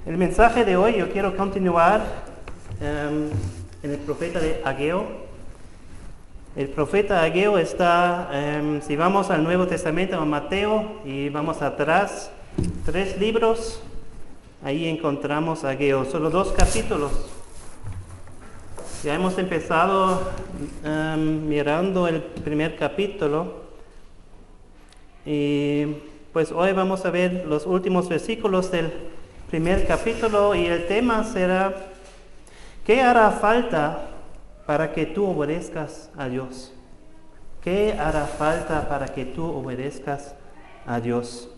El mensaje de hoy yo quiero continuar en el profeta de Ageo. El profeta Ageo está, si vamos al Nuevo Testamento, a Mateo, y vamos atrás, 3 libros, ahí encontramos Ageo, solo 2 capítulos. Ya hemos empezado mirando el primer capítulo, y pues hoy vamos a ver los últimos versículos del primer capítulo, y el tema será: ¿qué hará falta para que tú obedezcas a Dios? ¿Qué hará falta para que tú obedezcas a Dios?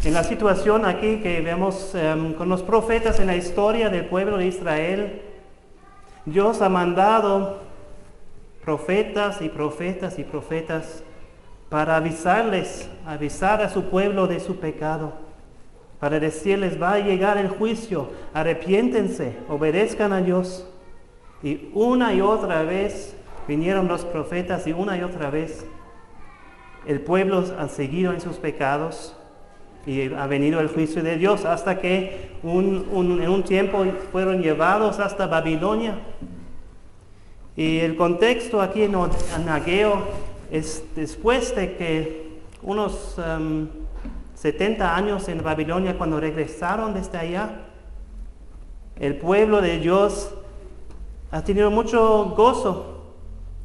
En la situación aquí que vemos con los profetas en la historia del pueblo de Israel, Dios ha mandado profetas y profetas y profetas para avisar a su pueblo de su pecado, para decirles: va a llegar el juicio, arrepiéntense, obedezcan a Dios. Y una y otra vez vinieron los profetas, y una y otra vez el pueblo ha seguido en sus pecados y ha venido el juicio de Dios, hasta que en un tiempo fueron llevados hasta Babilonia. Y el contexto aquí en Ageo es después de que unos 70 años en Babilonia, cuando regresaron desde allá, el pueblo de Dios ha tenido mucho gozo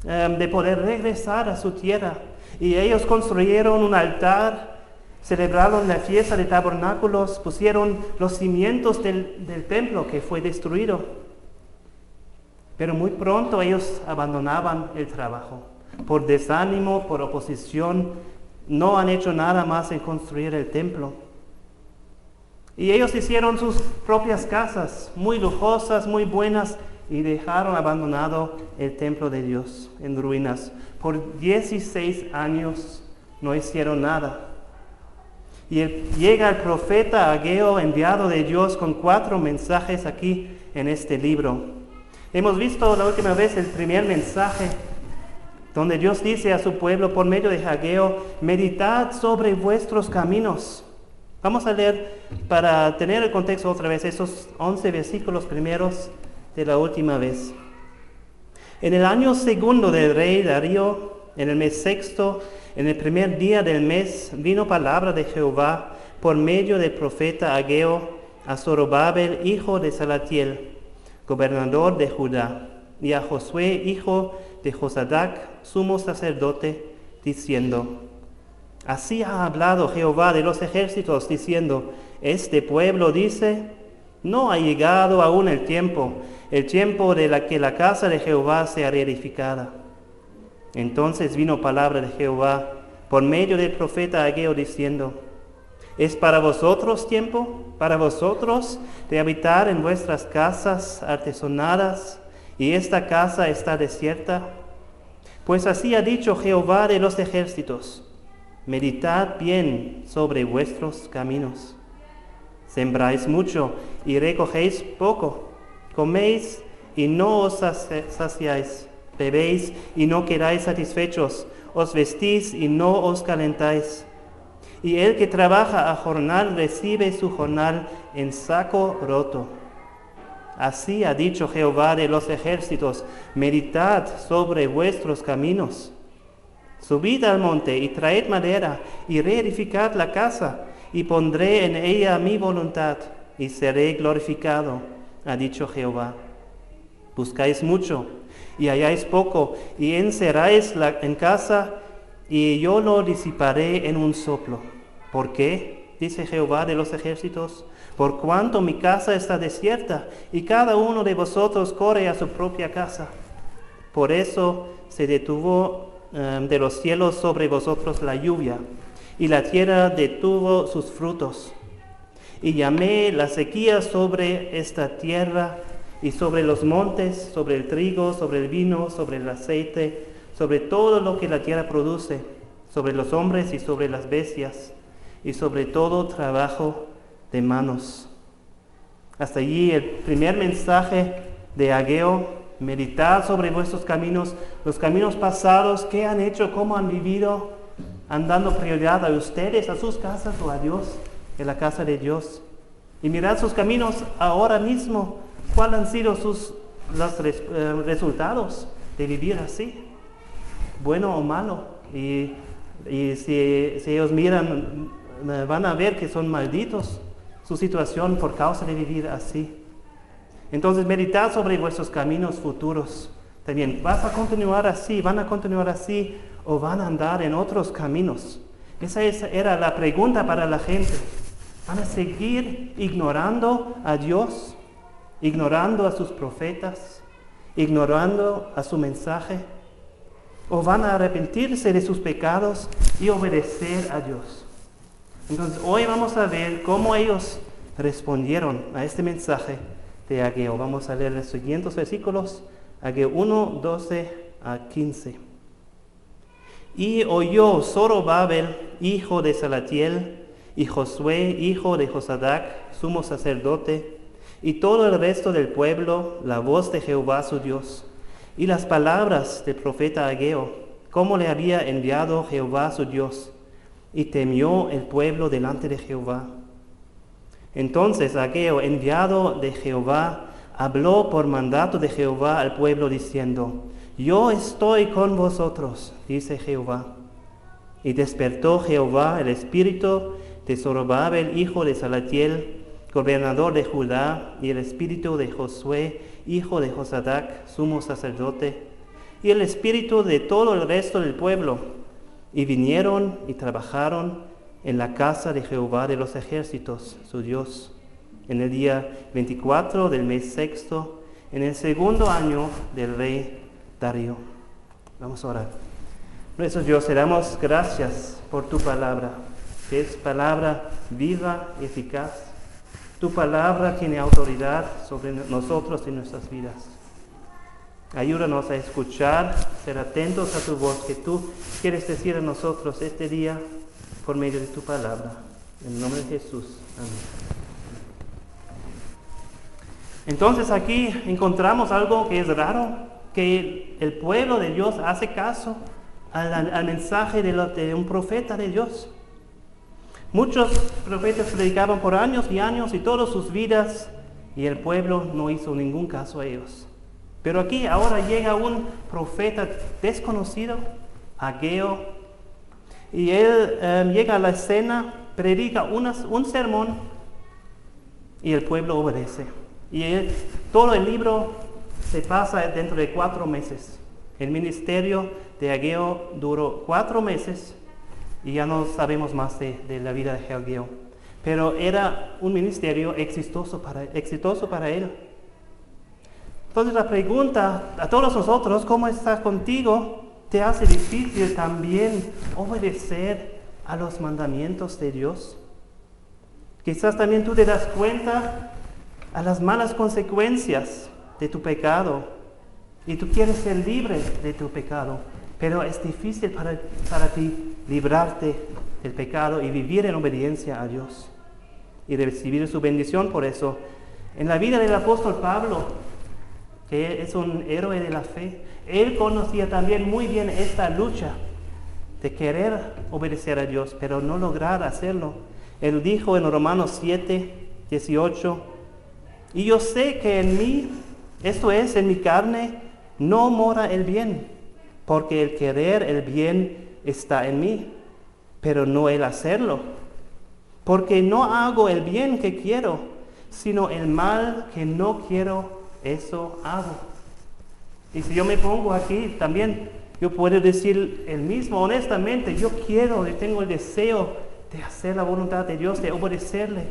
de poder regresar a su tierra. Y ellos construyeron un altar, celebraron la fiesta de tabernáculos, pusieron los cimientos del templo que fue destruido. Pero muy pronto ellos abandonaban el trabajo. Por desánimo, por oposición, no han hecho nada más en construir el templo. Y ellos hicieron sus propias casas, muy lujosas, muy buenas, y dejaron abandonado el templo de Dios en ruinas. Por 16 años no hicieron nada. Y llega el profeta Ageo, enviado de Dios, con 4 mensajes aquí en este libro. Hemos visto la última vez el primer mensaje, donde Dios dice a su pueblo por medio de Ageo: meditad sobre vuestros caminos. Vamos a leer, para tener el contexto otra vez, esos 11 versículos primeros de la última vez. En el año 2 del rey Darío, en el mes 6, en el primer día del mes, vino palabra de Jehová por medio del profeta Ageo a Zorobabel, hijo de Salatiel, gobernador de Judá, y a Josué, hijo de Josadac, sumo sacerdote, diciendo: así ha hablado Jehová de los ejércitos, diciendo: este pueblo dice, no ha llegado aún el tiempo de que la casa de Jehová sea reedificada. Entonces vino palabra de Jehová por medio del profeta Ageo, diciendo: ¿es para vosotros tiempo, para vosotros, de habitar en vuestras casas artesonadas, y esta casa está desierta? Pues así ha dicho Jehová de los ejércitos: meditad bien sobre vuestros caminos. Sembráis mucho y recogéis poco, coméis y no os saciáis, bebéis y no quedáis satisfechos, os vestís y no os calentáis. Y el que trabaja a jornal recibe su jornal en saco roto. Así ha dicho Jehová de los ejércitos: meditad sobre vuestros caminos. Subid al monte y traed madera y reedificad la casa, y pondré en ella mi voluntad y seré glorificado, ha dicho Jehová. Buscáis mucho y halláis poco, y encerráis en casa, y yo lo disiparé en un soplo. ¿Por qué? Dice Jehová de los ejércitos: por cuanto mi casa está desierta, y cada uno de vosotros corre a su propia casa. Por eso se detuvo de los cielos sobre vosotros la lluvia, y la tierra detuvo sus frutos. Y llamé la sequía sobre esta tierra, y sobre los montes, sobre el trigo, sobre el vino, sobre el aceite, sobre todo lo que la tierra produce, sobre los hombres y sobre las bestias, y sobre todo trabajo de manos. Hasta allí el primer mensaje de Ageo: meditad sobre vuestros caminos, los caminos pasados, qué han hecho, cómo han vivido, han dado prioridad a ustedes, a sus casas o a Dios, en la casa de Dios. Y mirad sus caminos ahora mismo. ¿Cuáles han sido los resultados de vivir así? Bueno o malo. Y si ellos miran, van a ver que son malditos su situación por causa de vivir así. Entonces meditad sobre vuestros caminos futuros. También, ¿vas a continuar así? ¿Van a continuar así? ¿O van a andar en otros caminos? Esa era la pregunta para la gente. ¿Van a seguir ignorando a Dios? ¿Ignorando a sus profetas? ¿Ignorando a su mensaje? ¿O van a arrepentirse de sus pecados y obedecer a Dios? Entonces hoy vamos a ver cómo ellos respondieron a este mensaje de Ageo. Vamos a leer los siguientes versículos, Ageo 1, 12 a 15. Y oyó Zorobabel, hijo de Salatiel, y Josué, hijo de Josadac, sumo sacerdote, y todo el resto del pueblo, la voz de Jehová su Dios, y las palabras del profeta Ageo, como le había enviado Jehová su Dios, y temió el pueblo delante de Jehová. Entonces Ageo, enviado de Jehová, habló por mandato de Jehová al pueblo diciendo: Yo estoy con vosotros, dice Jehová. Y despertó Jehová el espíritu de Zorobabel, hijo de Salatiel, gobernador de Judá, y el espíritu de Josué, hijo de Josadac, sumo sacerdote, y el espíritu de todo el resto del pueblo. Y vinieron y trabajaron en la casa de Jehová de los ejércitos, su Dios, en el día 24 del mes sexto, en el segundo año del rey Darío. Vamos a orar. Nuestro Dios, te damos gracias por tu palabra, que es palabra viva y eficaz. Tu palabra tiene autoridad sobre nosotros y nuestras vidas. Ayúdanos a escuchar, ser atentos a tu voz que tú quieres decir a nosotros este día por medio de tu palabra. En el nombre de Jesús. Amén. Entonces aquí encontramos algo que es raro, que el pueblo de Dios hace caso al mensaje de un profeta de Dios. Muchos profetas predicaban por años y años y todas sus vidas, y el pueblo no hizo ningún caso a ellos. Pero aquí ahora llega un profeta desconocido, Ageo, y él llega a la escena, predica un sermón, y el pueblo obedece. Y todo el libro se pasa dentro de 4 meses. El ministerio de Ageo duró 4 meses, y ya no sabemos más de la vida de Ageo. Pero era un ministerio exitoso para él. Entonces la pregunta a todos nosotros, ¿cómo está contigo? ¿Te hace difícil también obedecer a los mandamientos de Dios? Quizás también tú te das cuenta a las malas consecuencias de tu pecado y tú quieres ser libre de tu pecado, pero es difícil para ti librarte del pecado y vivir en obediencia a Dios y recibir su bendición por eso. En la vida del apóstol Pablo, que es un héroe de la fe, él conocía también muy bien esta lucha de querer obedecer a Dios, pero no lograr hacerlo. Él dijo en Romanos 7, 18, y yo sé que en mí, esto es, en mi carne, no mora el bien, porque el querer el bien está en mí, pero no el hacerlo. Porque no hago el bien que quiero, sino el mal que no quiero, eso hago. Y si yo me pongo aquí también, yo puedo decir el mismo, honestamente, yo tengo el deseo de hacer la voluntad de Dios, de obedecerle.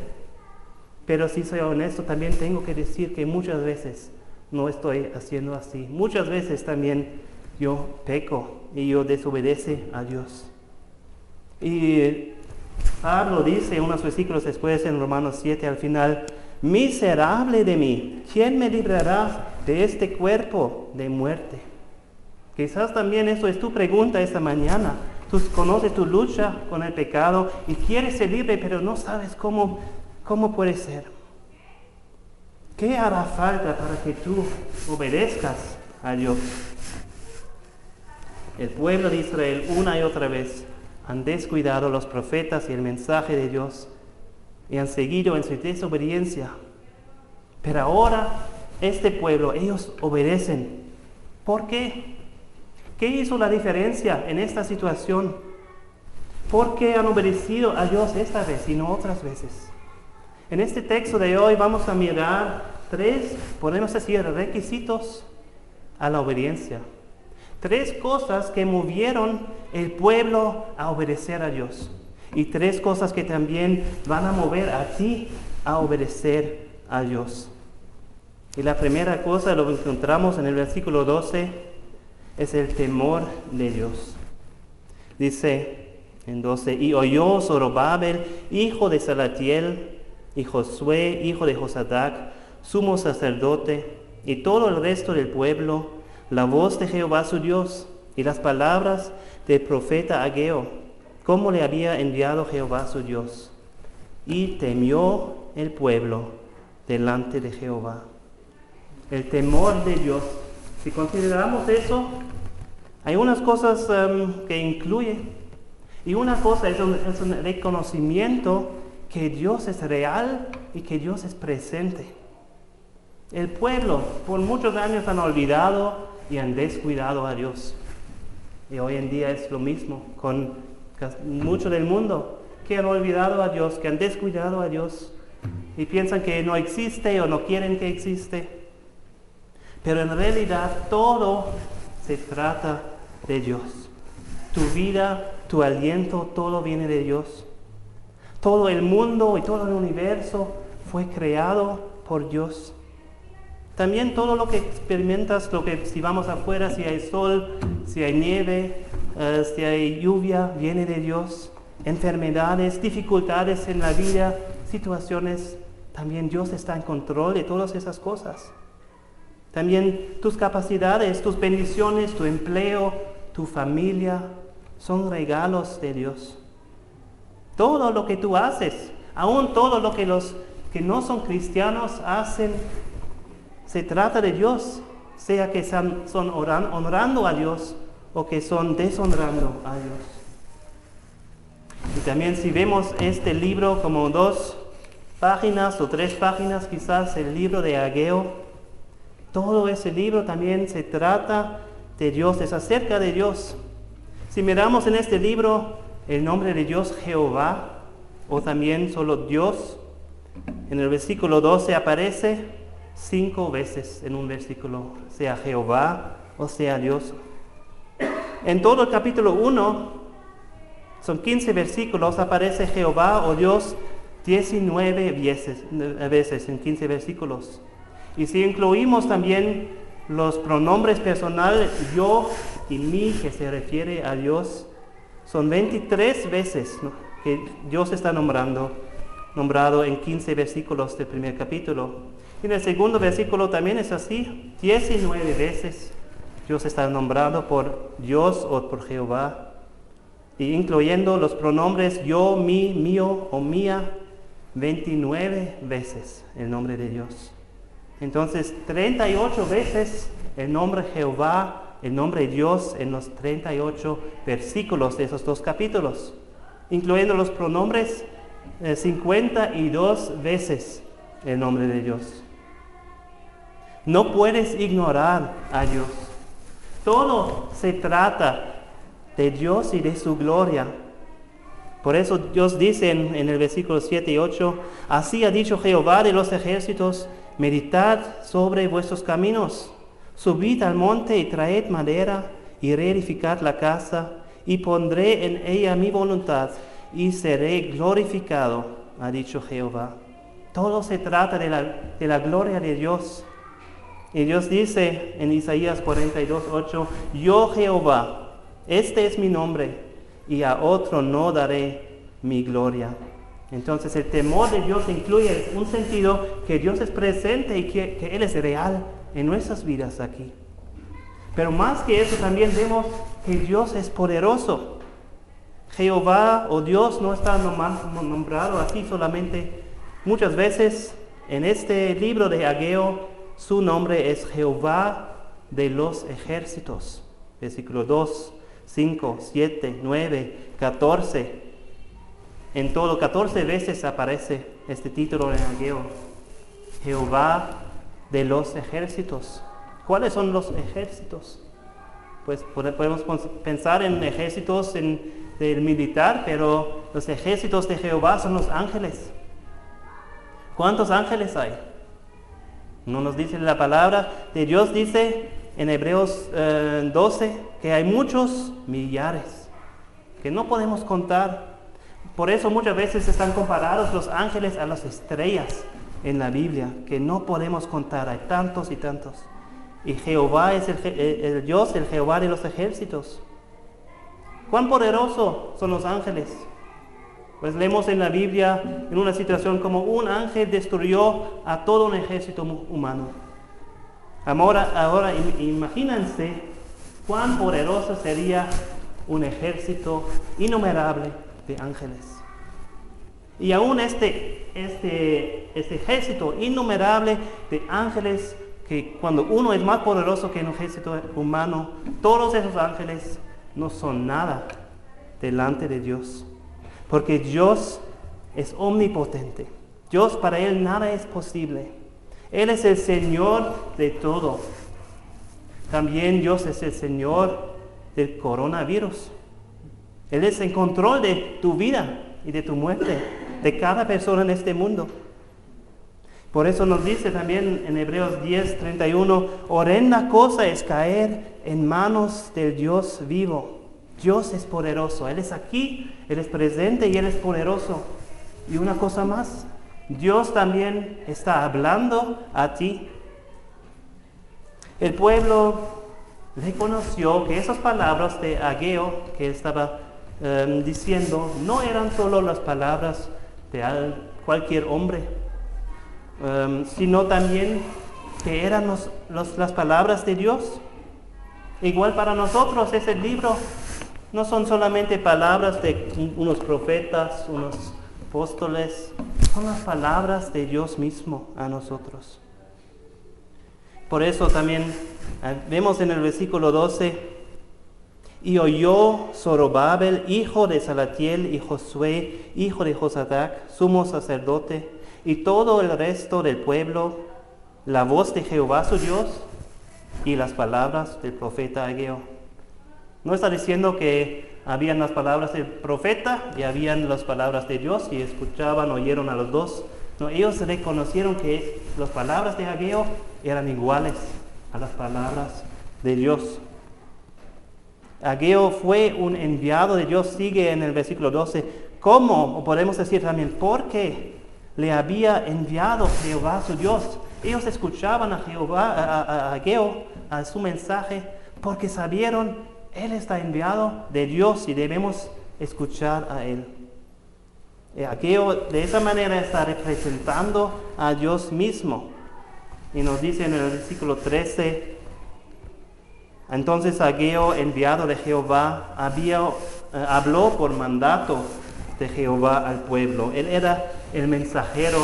Pero si soy honesto, también tengo que decir que muchas veces no estoy haciendo así. Muchas veces también yo peco y yo desobedece a Dios. Y Pablo dice unos versículos después en Romanos 7 al final: miserable de mí, ¿quién me librará de este cuerpo de muerte? Quizás también eso es tu pregunta esta mañana. Tú conoces tu lucha con el pecado y quieres ser libre, pero no sabes cómo puede ser. ¿Qué hará falta para que tú obedezcas a Dios? El pueblo de Israel una y otra vez han descuidado los profetas y el mensaje de Dios. y han seguido en su desobediencia. Pero ahora este pueblo, ellos obedecen. ¿Por qué? ¿Qué hizo la diferencia en esta situación? ¿Por qué han obedecido a Dios esta vez y no otras veces? En este texto de hoy vamos a mirar 3, podemos decir, requisitos a la obediencia. 3 cosas que movieron el pueblo a obedecer a Dios. Y 3 cosas que también van a mover a ti a obedecer a Dios. Y la primera cosa, lo que encontramos en el versículo 12, es el temor de Dios. Dice en 12, y oyó Zorobabel, hijo de Salatiel, y Josué, hijo de Josadac, sumo sacerdote, y todo el resto del pueblo, la voz de Jehová su Dios, y las palabras del profeta Ageo, como le había enviado Jehová su Dios. Y temió el pueblo delante de Jehová. El temor de Dios. Si consideramos eso, hay unas cosas que incluye. Y una cosa es un reconocimiento que Dios es real y que Dios es presente. El pueblo por muchos años han olvidado y han descuidado a Dios. Y hoy en día es lo mismo con mucho del mundo que han olvidado a Dios, que han descuidado a Dios y piensan que no existe o no quieren que existe. Pero en realidad todo se trata de Dios. Tu vida, tu aliento, todo viene de Dios. Todo el mundo y todo el universo fue creado por Dios. También todo lo que experimentas, si vamos afuera, si hay sol, si hay nieve, si hay lluvia, viene de Dios. Enfermedades, dificultades en la vida, situaciones, también Dios está en control de todas esas cosas. También tus capacidades, tus bendiciones, tu empleo, tu familia, son regalos de Dios. Todo lo que tú haces, aún todo lo que los que no son cristianos hacen, se trata de Dios, sea que son honrando a Dios o que son deshonrando a Dios. Y también si vemos este libro como 2 páginas o 3 páginas, quizás el libro de Ageo, todo ese libro también se trata de Dios, es acerca de Dios. Si miramos en este libro el nombre de Dios Jehová, o también solo Dios, en el versículo 12 aparece 5 veces en un versículo, sea Jehová o sea Dios. En todo el capítulo 1, son 15 versículos, aparece Jehová o Dios 19 veces en 15 versículos. Y si incluimos también los pronombres personales, yo y mí, que se refiere a Dios, son 23 veces, ¿no?, que Dios está nombrado en 15 versículos del primer capítulo. Y en el segundo versículo también es así, 19 veces Dios está nombrado por Dios o por Jehová, y incluyendo los pronombres yo, mí, mío o mía, 29 veces el nombre de Dios. Entonces, 38 veces el nombre Jehová, el nombre Dios en los 38 versículos de esos 2 capítulos, incluyendo los pronombres, 52 veces el nombre de Dios. No puedes ignorar a Dios. Todo se trata de Dios y de su gloria. Por eso Dios dice en el versículo 7 y 8, así ha dicho Jehová de los ejércitos, meditad sobre vuestros caminos, subid al monte y traed madera y reedificad la casa, y pondré en ella mi voluntad y seré glorificado, ha dicho Jehová. Todo se trata de la gloria de Dios. Y Dios dice en Isaías 42:8, yo Jehová, este es mi nombre, y a otro no daré mi gloria. Entonces el temor de Dios incluye un sentido que Dios es presente y que Él es real en nuestras vidas aquí. Pero más que eso también vemos que Dios es poderoso. Jehová o Dios no está nombrado así solamente. Muchas veces en este libro de Ageo su nombre es Jehová de los ejércitos. Versículo 2, 5, 7, 9, 14. En todo 14 veces aparece este título en Ageo. Jehová de los ejércitos. ¿Cuáles son los ejércitos? Pues podemos pensar en ejércitos del militar, pero los ejércitos de Jehová son los ángeles. ¿Cuántos ángeles hay? No nos dice la palabra de Dios, dice en Hebreos 12 que hay muchos millares que no podemos contar. Por eso muchas veces están comparados los ángeles a las estrellas en la Biblia, que no podemos contar, hay tantos y tantos. Y Jehová es el Dios, el Jehová de los ejércitos. ¿Cuán poderosos son los ángeles? Pues leemos en la Biblia en una situación como un ángel destruyó a todo un ejército humano. Ahora imagínense cuán poderoso sería un ejército innumerable de ángeles. Y aún este ejército innumerable de ángeles, que cuando uno es más poderoso que un ejército humano, todos esos ángeles no son nada delante de Dios. Porque Dios es omnipotente. Dios, para Él nada es posible. Él es el Señor de todo. También Dios es el Señor del coronavirus. Él es en control de tu vida y de tu muerte, de cada persona en este mundo. Por eso nos dice también en Hebreos 10:31, horrenda cosa es caer en manos del Dios vivo. Dios es poderoso, Él es aquí, Él es presente y Él es poderoso. Y una cosa más, Dios también está hablando a ti. El pueblo reconoció que esas palabras de Ageo que estaba diciendo no eran solo las palabras de cualquier hombre, sino también que eran las palabras de Dios. Igual para nosotros ese libro no son solamente palabras de unos profetas, unos apóstoles, son las palabras de Dios mismo a nosotros. Por eso también vemos en el versículo 12, y oyó Zorobabel, hijo de Salatiel, y Josué, hijo de Josadac, sumo sacerdote, y todo el resto del pueblo, la voz de Jehová su Dios y las palabras del profeta Ageo. No está diciendo que habían las palabras del profeta y habían las palabras de Dios y escuchaban, oyeron a los dos. No, ellos reconocieron que las palabras de Ageo eran iguales a las palabras de Dios. Ageo fue un enviado de Dios, sigue en el versículo 12. ¿Cómo? O podemos decir también, ¿por qué le había enviado Jehová su Dios? Ellos escuchaban a Jehová, a Ageo, a su mensaje, porque sabieron, Él está enviado de Dios y debemos escuchar a Él. Ageo de esa manera está representando a Dios mismo. Y nos dice en el versículo 13, entonces Ageo, enviado de Jehová, habló por mandato de Jehová al pueblo. Él era el mensajero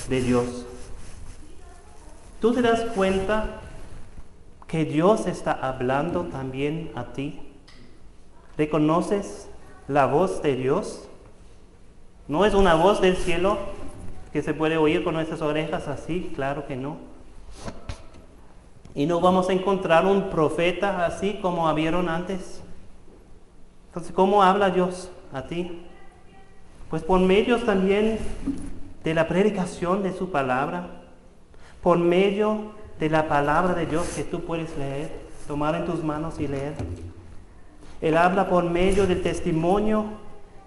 de Dios. ¿Tú te das cuenta que Dios está hablando también a ti? ¿Reconoces la voz de Dios? No es una voz del cielo que se puede oír con nuestras orejas así, claro que no. Y no vamos a encontrar un profeta así como habieron antes. Entonces, ¿cómo habla Dios a ti? Pues por medio también de la predicación de su palabra, por medio de la palabra de Dios que tú puedes leer, tomar en tus manos y leer. Él habla por medio del testimonio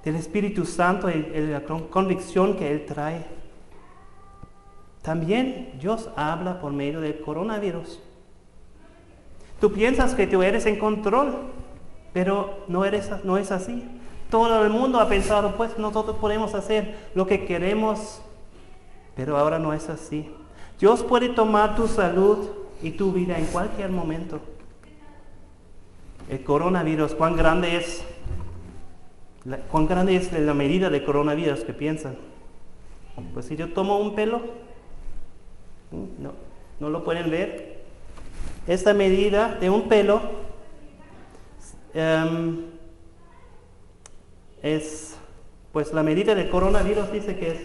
del Espíritu Santo y la convicción que Él trae. También Dios habla por medio del coronavirus. Tú piensas que tú eres en control, pero no es así. Todo el mundo ha pensado, pues nosotros podemos hacer lo que queremos, pero ahora no es así. Dios puede tomar tu salud y tu vida en cualquier momento. El coronavirus, ¿cuán grande es la medida de coronavirus que piensan? Pues si yo tomo un pelo, no lo pueden ver. Esta medida de un pelo es, pues la medida del coronavirus dice que es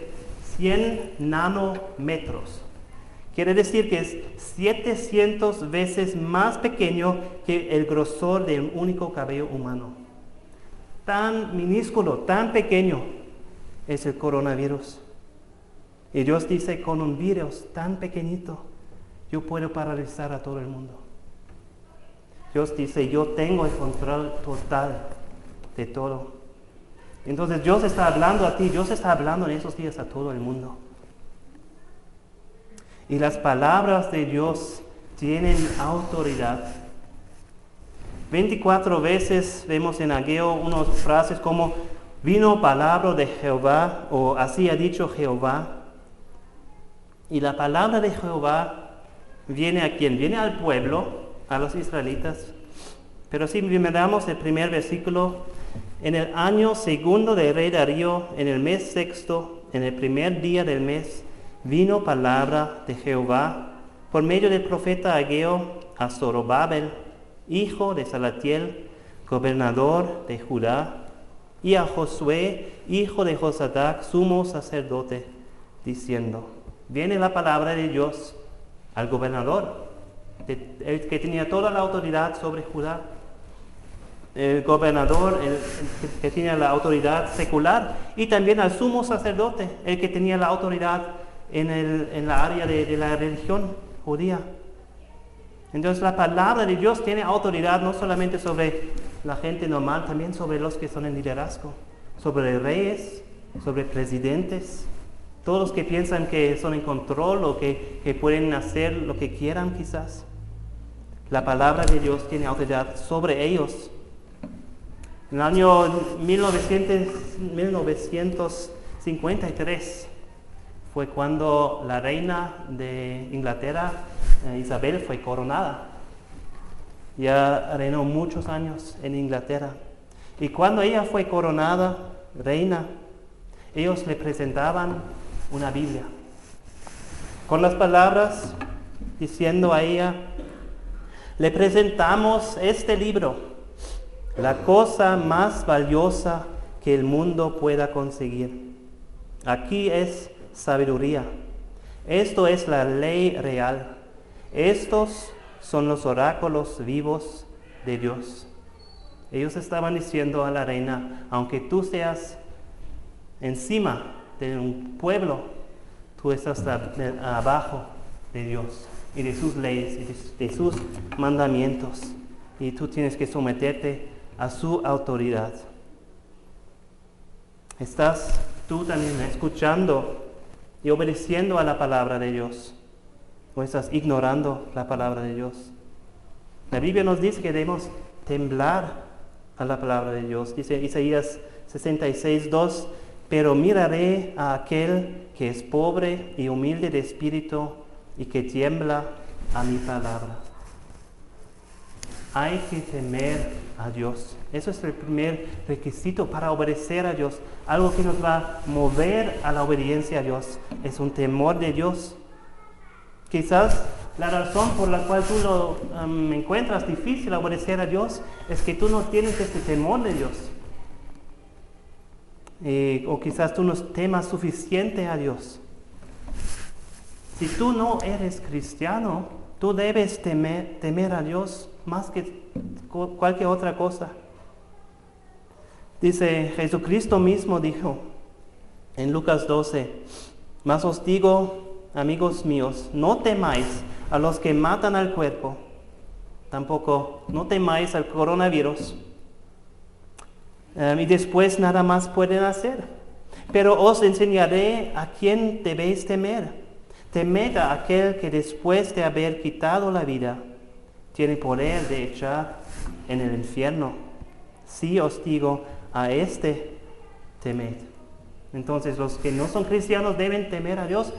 100 nanómetros. Quiere decir que es 700 veces más pequeño que el grosor de un único cabello humano. Tan minúsculo, tan pequeño es el coronavirus. Y Dios dice, con un virus tan pequeñito, yo puedo paralizar a todo el mundo. Dios dice, yo tengo el control total de todo. Entonces Dios está hablando a ti, Dios está hablando en esos días a todo el mundo. Y las palabras de Dios tienen autoridad. 24 veces vemos en Ageo unas frases como, vino palabra de Jehová, o así ha dicho Jehová. Y la palabra de Jehová viene a quién? Viene al pueblo, a los israelitas. Pero si miramos el primer versículo, en el año segundo del rey Darío, en el mes sexto, en el primer día del mes, vino palabra de Jehová por medio del profeta Ageo a Zorobabel, hijo de Salatiel, gobernador de Judá, y a Josué, hijo de Josadac, sumo sacerdote, diciendo, viene la palabra de Dios al gobernador, el que tenía toda la autoridad sobre Judá, el gobernador, el que tenía la autoridad secular, y también al sumo sacerdote, el que tenía la autoridad en la área de la religión judía. Entonces la palabra de Dios tiene autoridad no solamente sobre la gente normal, también sobre los que son en liderazgo, sobre reyes, sobre presidentes, todos los que piensan que son en control o que pueden hacer lo que quieran quizás. La palabra de Dios tiene autoridad sobre ellos. En el año 1953 fue cuando la reina de Inglaterra, Isabel, fue coronada. Ya reinó muchos años en Inglaterra. Y cuando ella fue coronada, reina, ellos le presentaban una Biblia, con las palabras diciendo a ella, le presentamos este libro, la cosa más valiosa que el mundo pueda conseguir. Aquí es sabiduría. Esto es la ley real. Estos son los oráculos vivos de Dios. Ellos estaban diciendo a la reina, aunque tú seas encima de un pueblo, tú estás abajo de Dios y de sus leyes y de sus mandamientos. Y tú tienes que someterte a su autoridad. ¿Estás tú también escuchando y obedeciendo a la palabra de Dios? ¿O estás ignorando la palabra de Dios? La Biblia nos dice que debemos temblar a la palabra de Dios. Dice Isaías 66:2, pero miraré a aquel que es pobre y humilde de espíritu y que tiembla a mi palabra. Hay que temer a Dios. Eso es el primer requisito para obedecer a Dios. Algo que nos va a mover a la obediencia a Dios es un temor de Dios. Quizás la razón por la cual tú lo encuentras difícil obedecer a Dios es que tú no tienes este temor de Dios. O quizás tú no temas suficiente a Dios. Si tú no eres cristiano, tú debes temer a Dios más que cualquier otra cosa. Dice, Jesucristo mismo dijo en Lucas 12, mas os digo, amigos míos, no temáis a los que matan al cuerpo, tampoco no temáis al coronavirus, y después nada más pueden hacer. Pero os enseñaré a quién debéis temer. Temed a aquel que después de haber quitado la vida, tiene poder de echar en el infierno. Sí os digo, a este temed. Entonces los que no son cristianos deben temer a Dios,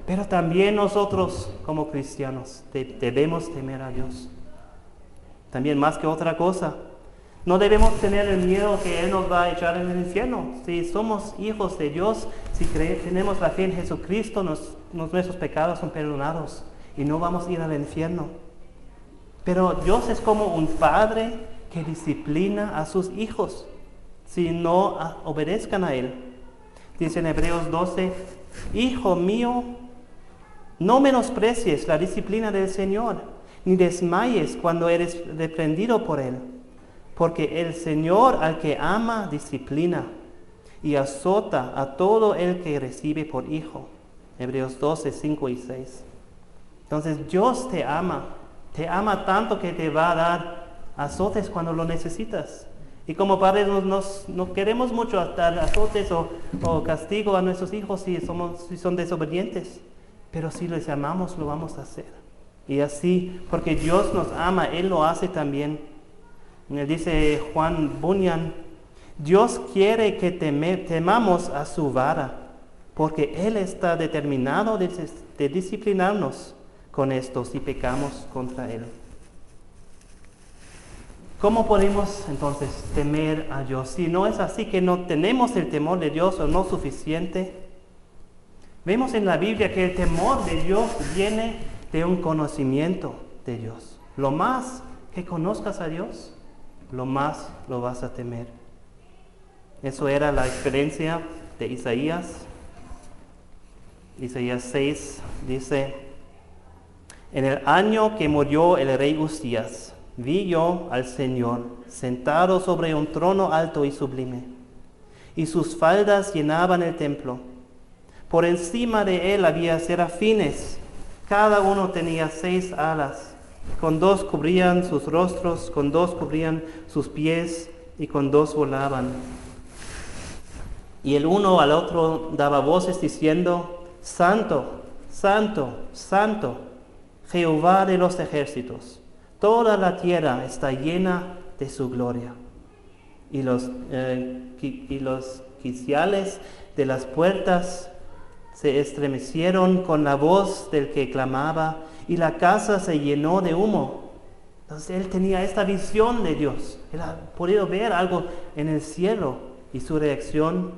pero también nosotros como cristianos debemos temer a Dios. También más que otra cosa, no debemos tener el miedo que Él nos va a echar en el infierno. Si somos hijos de Dios, si tenemos la fe en Jesucristo, nuestros pecados son perdonados y no vamos a ir al infierno. Pero Dios es como un padre que disciplina a sus hijos si no obedezcan a Él. Dice en Hebreos 12, Hijo mío, no menosprecies la disciplina del Señor, ni desmayes cuando eres reprendido por Él, porque el Señor al que ama disciplina y azota a todo el que recibe por hijo. Hebreos 12, 5 y 6. Entonces Dios te ama tanto que te va a dar azotes cuando lo necesitas. Y como padres no queremos mucho dar azotes o castigo a nuestros hijos si son desobedientes. Pero si les amamos, lo vamos a hacer. Y así, porque Dios nos ama, Él lo hace también. Dice Juan Bunyan, Dios quiere que temamos a su vara, porque Él está determinado de disciplinarnos con esto si pecamos contra Él. ¿Cómo podemos entonces temer a Dios? Si no es así que no tenemos el temor de Dios o no suficiente. Vemos en la Biblia que el temor de Dios viene de un conocimiento de Dios. Lo más que conozcas a Dios, lo más lo vas a temer. Eso era la experiencia de Isaías. Isaías 6 dice, en el año que murió el rey Uzías, vi yo al Señor sentado sobre un trono alto y sublime, y sus faldas llenaban el templo. Por encima de él había serafines, cada uno tenía 6 alas, con 2 cubrían sus rostros, con 2 cubrían sus pies, y con 2 volaban. Y el uno al otro daba voces diciendo, Santo, Santo, Santo, Jehová de los ejércitos. Toda la tierra está llena de su gloria. Y los quiciales de las puertas se estremecieron con la voz del que clamaba, y la casa se llenó de humo. Entonces él tenía esta visión de Dios. Él ha podido ver algo en el cielo. Y su reacción,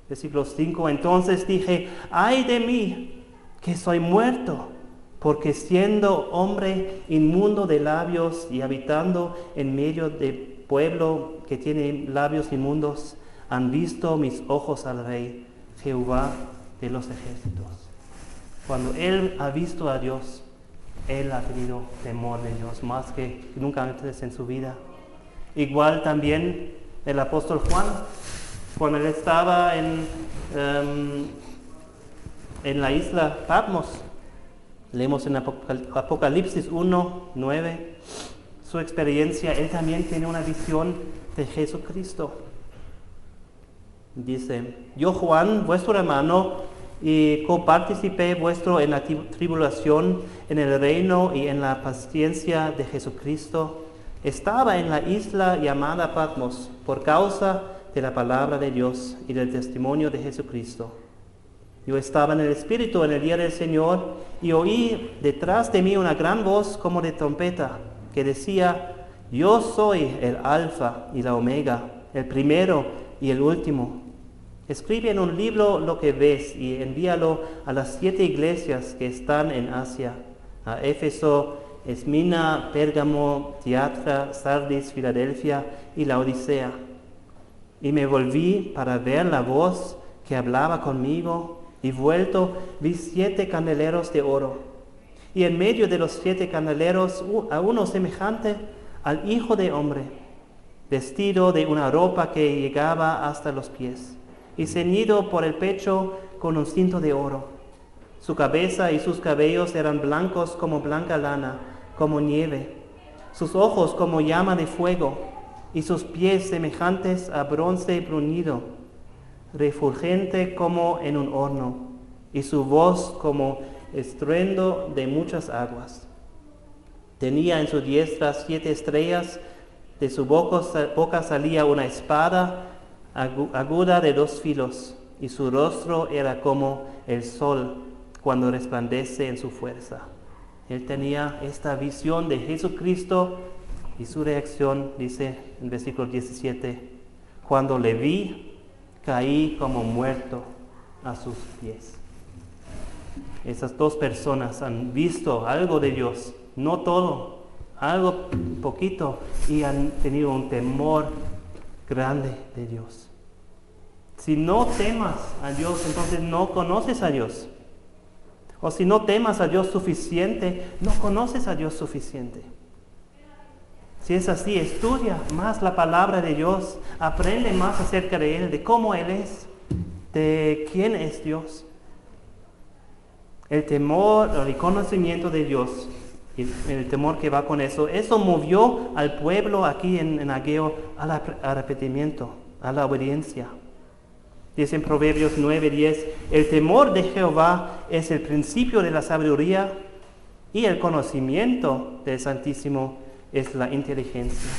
versículo 5, entonces dije, ay de mí, que soy muerto, porque siendo hombre inmundo de labios y habitando en medio de pueblo que tiene labios inmundos, han visto mis ojos al Rey, Jehová de los ejércitos. Cuando él ha visto a Dios, él ha tenido temor de Dios más que nunca antes en su vida. Igual también el apóstol Juan, cuando él estaba en la isla Patmos, leemos en Apocalipsis 1, 9, su experiencia, él también tiene una visión de Jesucristo. Dice, yo Juan, vuestro hermano, y coparticipé vuestro en la tribulación, en el reino y en la paciencia de Jesucristo, estaba en la isla llamada Patmos por causa de la palabra de Dios y del testimonio de Jesucristo. Yo estaba en el Espíritu en el día del Señor y oí detrás de mí una gran voz como de trompeta que decía, yo soy el Alfa y la Omega, el primero y el último. Escribe en un libro lo que ves y envíalo a las 7 iglesias que están en Asia, a Éfeso, Esmina, Pérgamo, Tiatira, Sardis, Filadelfia y Laodicea. Y me volví para ver la voz que hablaba conmigo, y vuelto vi 7 candeleros de oro, y en medio de los 7 candeleros a uno semejante al Hijo de Hombre, vestido de una ropa que llegaba hasta los pies, y ceñido por el pecho con un cinto de oro. Su cabeza y sus cabellos eran blancos como blanca lana, como nieve, sus ojos como llama de fuego, y sus pies semejantes a bronce bruñido, refulgente como en un horno, y su voz como estruendo de muchas aguas. Tenía en su diestra 7 estrellas, de su boca salía una espada aguda de 2 filos, y su rostro era como el sol cuando resplandece en su fuerza. Él tenía esta visión de Jesucristo, y su reacción, dice en versículo 17, cuando le vi, caí como muerto a sus pies. Esas 2 personas han visto algo de Dios, no todo, algo poquito, y han tenido un temor grande de Dios. Si no temas a Dios, entonces no conoces a Dios. O si no temas a Dios suficiente, no conoces a Dios suficiente. Si es así, estudia más la palabra de Dios, aprende más acerca de Él, de cómo Él es, de quién es Dios. El temor, el conocimiento de Dios, y el temor que va con eso movió al pueblo aquí en Ageo al arrepentimiento, a la obediencia. Dice en Proverbios 9:10, el temor de Jehová es el principio de la sabiduría y el conocimiento del Santísimo es la inteligencia.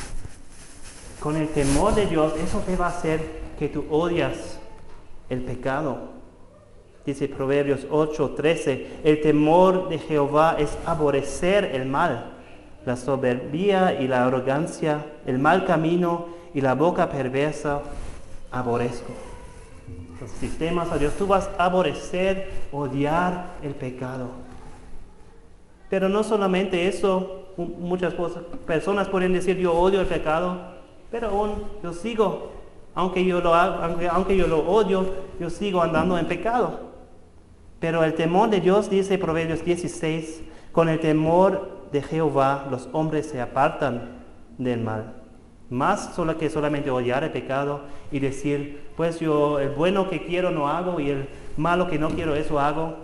Con el temor de Dios, eso te va a hacer que tú odias el pecado. Dice Proverbios 8:13, el temor de Jehová es aborrecer el mal, la soberbia y la arrogancia, el mal camino y la boca perversa aborrezco. Entonces, si temas a Dios, tú vas a aborrecer, odiar el pecado. Pero no solamente eso, muchas personas pueden decir yo odio el pecado, pero aún yo sigo, aunque yo lo odio, yo sigo andando en pecado. Pero el temor de Dios, dice Proverbios 16, con el temor de Jehová los hombres se apartan del mal. Más que solamente odiar el pecado y decir, pues yo el bueno que quiero no hago y el malo que no quiero eso hago.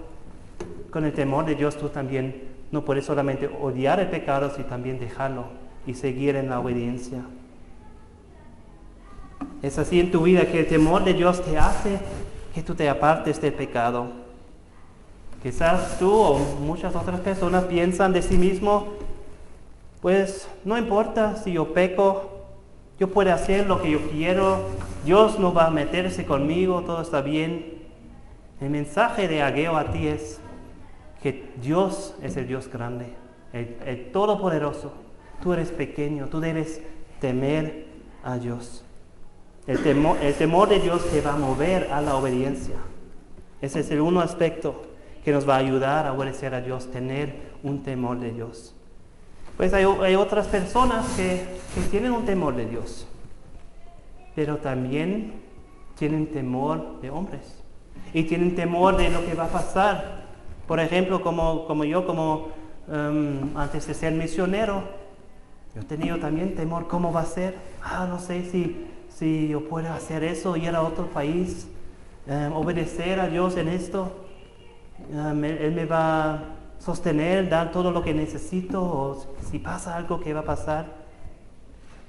Con el temor de Dios tú también no puedes solamente odiar el pecado, sino también dejarlo y seguir en la obediencia. Es así en tu vida que el temor de Dios te hace que tú te apartes del pecado. Quizás tú o muchas otras personas piensan de sí mismo, pues no importa si yo peco, yo puedo hacer lo que yo quiero, Dios no va a meterse conmigo, todo está bien. El mensaje de Ageo a ti es que Dios es el Dios grande, el Todopoderoso. Tú eres pequeño, tú debes temer a Dios. El temor de Dios te va a mover a la obediencia. Ese es el uno aspecto que nos va a ayudar a obedecer a Dios, tener un temor de Dios. Pues hay otras personas que tienen un temor de Dios, pero también tienen temor de hombres y tienen temor de lo que va a pasar. Por ejemplo, como yo, antes de ser misionero, yo he tenido también temor, ¿cómo va a ser? No sé si yo puedo hacer eso, ir a otro país, obedecer a Dios en esto. Él me va a sostener, dar todo lo que necesito, o si pasa algo, ¿qué va a pasar?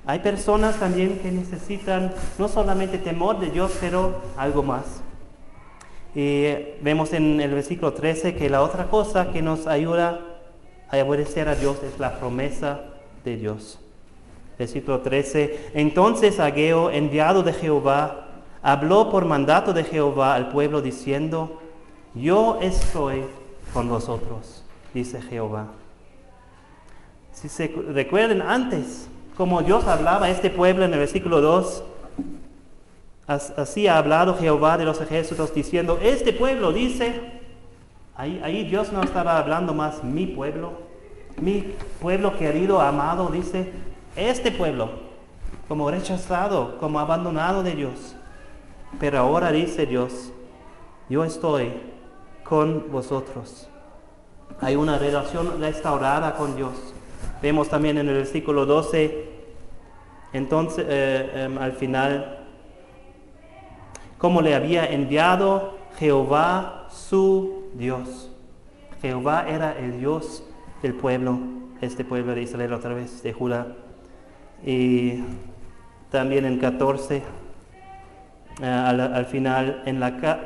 Hay personas también que necesitan no solamente temor de Dios, pero algo más. Y vemos en el versículo 13 que la otra cosa que nos ayuda a obedecer a Dios es la promesa de Dios. Versículo 13, entonces Ageo, enviado de Jehová, habló por mandato de Jehová al pueblo diciendo, yo estoy con vosotros, dice Jehová. Si se recuerden antes, como Dios hablaba a este pueblo en el versículo 2, así ha hablado Jehová de los ejércitos diciendo, este pueblo dice, ahí Dios no estaba hablando más mi pueblo querido, amado, dice, este pueblo, como rechazado, como abandonado de Dios. Pero ahora dice Dios, yo estoy con vosotros. Hay una relación restaurada con Dios. Vemos también en el versículo 12, entonces al final, como le había enviado Jehová su Dios. Jehová era el Dios del pueblo, este pueblo de Israel otra vez, de Judá. Y también en 14, al final,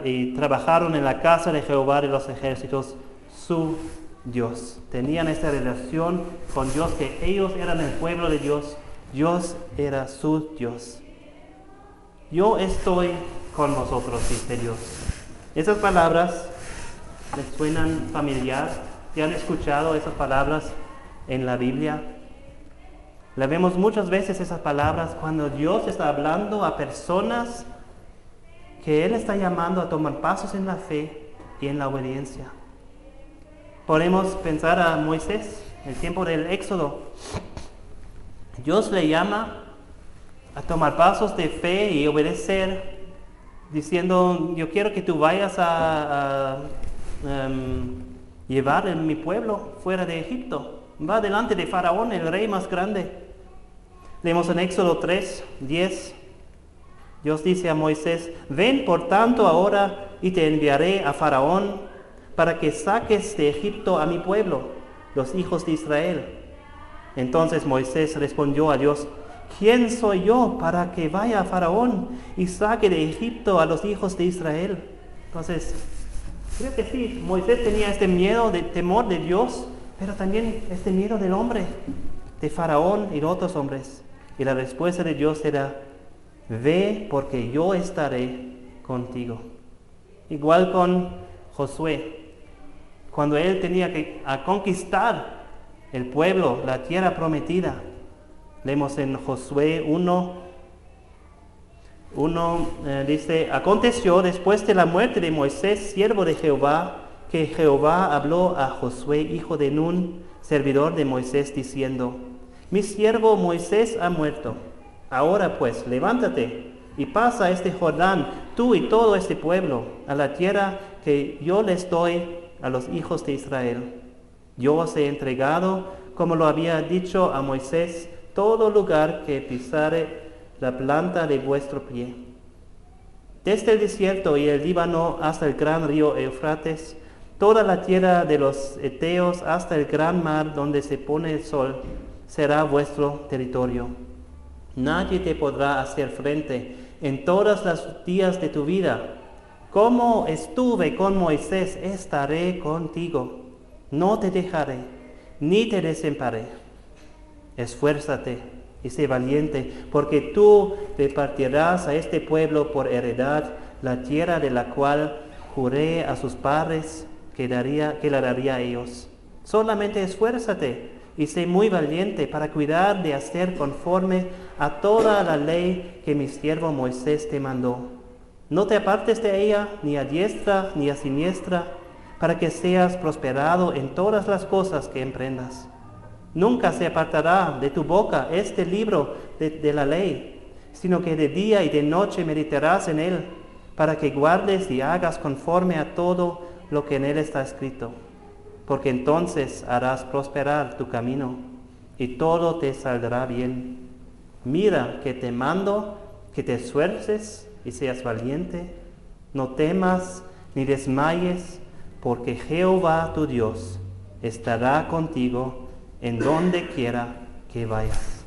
y trabajaron en la casa de Jehová de los ejércitos, su Dios. Tenían esta relación con Dios, que ellos eran el pueblo de Dios, Dios era su Dios. Yo estoy con vosotros, dice Dios. Esas palabras les suenan familiar. ¿Ya han escuchado esas palabras en la Biblia? La vemos muchas veces esas palabras cuando Dios está hablando a personas que Él está llamando a tomar pasos en la fe y en la obediencia. Podemos pensar a Moisés, en el tiempo del Éxodo. Dios le llama a tomar pasos de fe y obedecer, diciendo, yo quiero que tú vayas a llevar a mi pueblo fuera de Egipto. Va delante de Faraón, el rey más grande. Leemos en Éxodo 3, 10. Dios dice a Moisés, ven por tanto ahora y te enviaré a Faraón para que saques de Egipto a mi pueblo, los hijos de Israel. Entonces Moisés respondió a Dios, ¿quién soy yo para que vaya a Faraón y saque de Egipto a los hijos de Israel? Entonces, creo que sí, Moisés tenía este miedo, de temor de Dios, pero también este miedo del hombre, de Faraón y de otros hombres. Y la respuesta de Dios era, ve porque yo estaré contigo. Igual con Josué, cuando él tenía que conquistar el pueblo, la tierra prometida. Leemos en Josué 1, dice, aconteció después de la muerte de Moisés, siervo de Jehová, que Jehová habló a Josué, hijo de Nun, servidor de Moisés, diciendo, mi siervo Moisés ha muerto. Ahora pues, levántate y pasa este Jordán, tú y todo este pueblo, a la tierra que yo les doy a los hijos de Israel. Yo os he entregado, como lo había dicho a Moisés, todo lugar que pisare la planta de vuestro pie. Desde el desierto y el Líbano hasta el gran río Eufrates, toda la tierra de los Eteos hasta el gran mar donde se pone el sol, será vuestro territorio. Nadie te podrá hacer frente en todos los días de tu vida. Como estuve con Moisés, estaré contigo. No te dejaré, ni te desampararé. Esfuérzate y sé valiente, porque tú repartirás a este pueblo por heredad la tierra de la cual juré a sus padres que la daría a ellos. Solamente esfuérzate y sé muy valiente para cuidar de hacer conforme a toda la ley que mi siervo Moisés te mandó. No te apartes de ella, ni a diestra ni a siniestra, para que seas prosperado en todas las cosas que emprendas. Nunca se apartará de tu boca este libro de la ley, sino que de día y de noche meditarás en él, para que guardes y hagas conforme a todo lo que en él está escrito. Porque entonces harás prosperar tu camino, y todo te saldrá bien. Mira que te mando que te esfuerces y seas valiente. No temas ni desmayes, porque Jehová tu Dios estará contigo en donde quiera que vayas.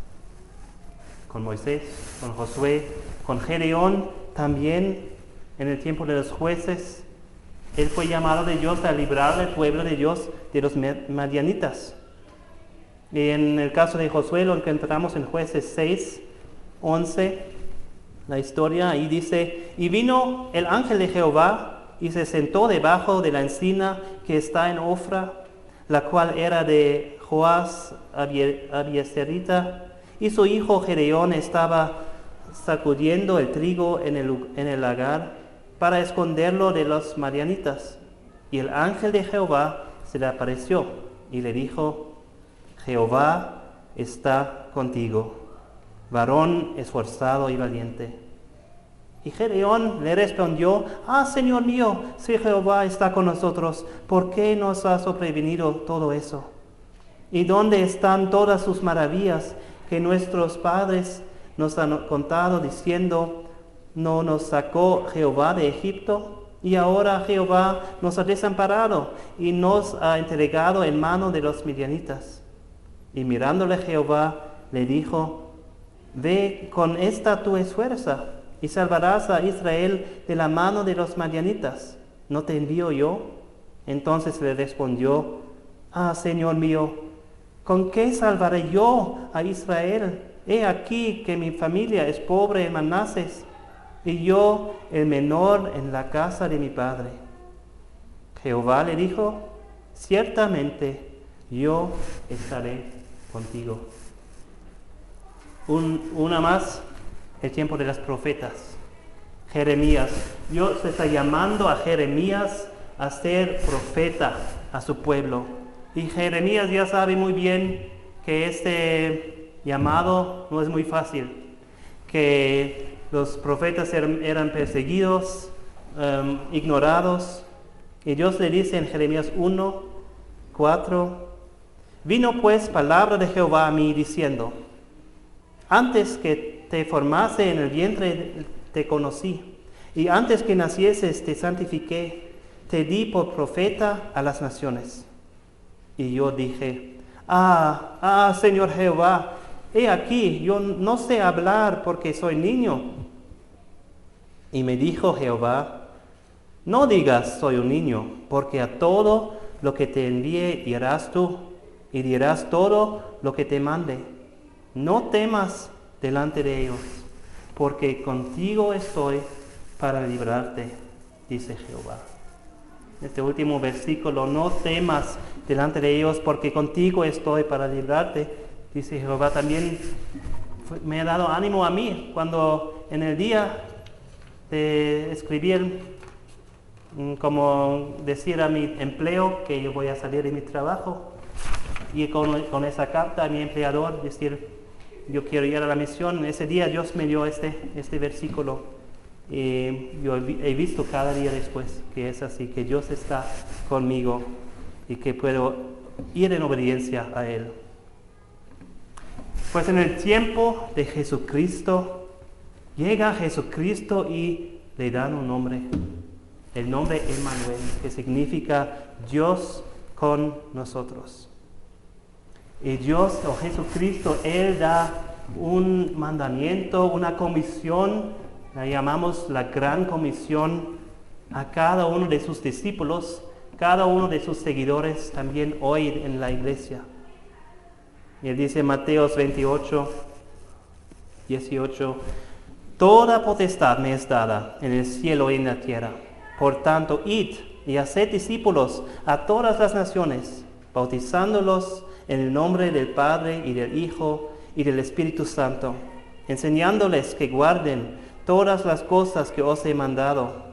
Con Moisés, con Josué, con Gedeón también en el tiempo de los jueces, él fue llamado de Dios a librar al pueblo de Dios de los madianitas. Y en el caso de Josué lo encontramos en Jueces 6, 11, la historia, ahí dice, y vino el ángel de Jehová y se sentó debajo de la encina que está en Ofra, la cual era de Joás Abieserita, y su hijo Gedeón estaba sacudiendo el trigo en el lagar para esconderlo de los madianitas. Y el ángel de Jehová se le apareció y le dijo, Jehová está contigo, varón esforzado y valiente. Y Gedeón le respondió, Señor mío, si Jehová está con nosotros, ¿por qué nos ha sobrevenido todo eso? ¿Y dónde están todas sus maravillas que nuestros padres nos han contado diciendo, ¿no nos sacó Jehová de Egipto? Y ahora Jehová nos ha desamparado y nos ha entregado en mano de los midianitas. Y mirándole Jehová, le dijo, ve con esta tu esfuerza y salvarás a Israel de la mano de los madianitas. ¿No te envío yo? Entonces le respondió, Señor mío, ¿con qué salvaré yo a Israel? He aquí que mi familia es pobre en Manases, y yo el menor en la casa de mi padre. Jehová le dijo, ciertamente yo estaré contigo. Una más, el tiempo de los profetas. Jeremías. Dios está llamando a Jeremías a ser profeta a su pueblo. Y Jeremías ya sabe muy bien que este llamado no es muy fácil, que los profetas eran perseguidos, ignorados. Y Dios le dice en Jeremías 1:4, vino pues palabra de Jehová a mí diciendo, antes que te formase en el vientre te conocí, y antes que nacieses te santifiqué, te di por profeta a las naciones. Y yo dije, Señor Jehová, he aquí, yo no sé hablar porque soy niño. Y me dijo Jehová, no digas soy un niño, porque a todo lo que te envíe irás tú, y dirás todo lo que te mande. No temas delante de ellos, porque contigo estoy para librarte, dice Jehová. Este último versículo, no temas delante de ellos, porque contigo estoy para librarte, dice Jehová. También me ha dado ánimo a mí cuando en el día de escribir, como decir a mi empleo que yo voy a salir de mi trabajo, y con esa carta a mi empleador decir, yo quiero ir a la misión. Ese día Dios me dio este versículo. Y yo he visto cada día después que es así, que Dios está conmigo y que puedo ir en obediencia a Él. Pues en el tiempo de Jesucristo, llega Jesucristo y le dan un nombre, el nombre Emmanuel, que significa Dios con nosotros. Y Dios o Jesucristo, Él da un mandamiento, una comisión, la llamamos la Gran Comisión, a cada uno de sus discípulos, cada uno de sus seguidores también hoy en la iglesia. Y Él dice en Mateo 28:18, toda potestad me es dada en el cielo y en la tierra. Por tanto, id y haced discípulos a todas las naciones, bautizándolos en el nombre del Padre y del Hijo y del Espíritu Santo, enseñándoles que guarden todas las cosas que os he mandado.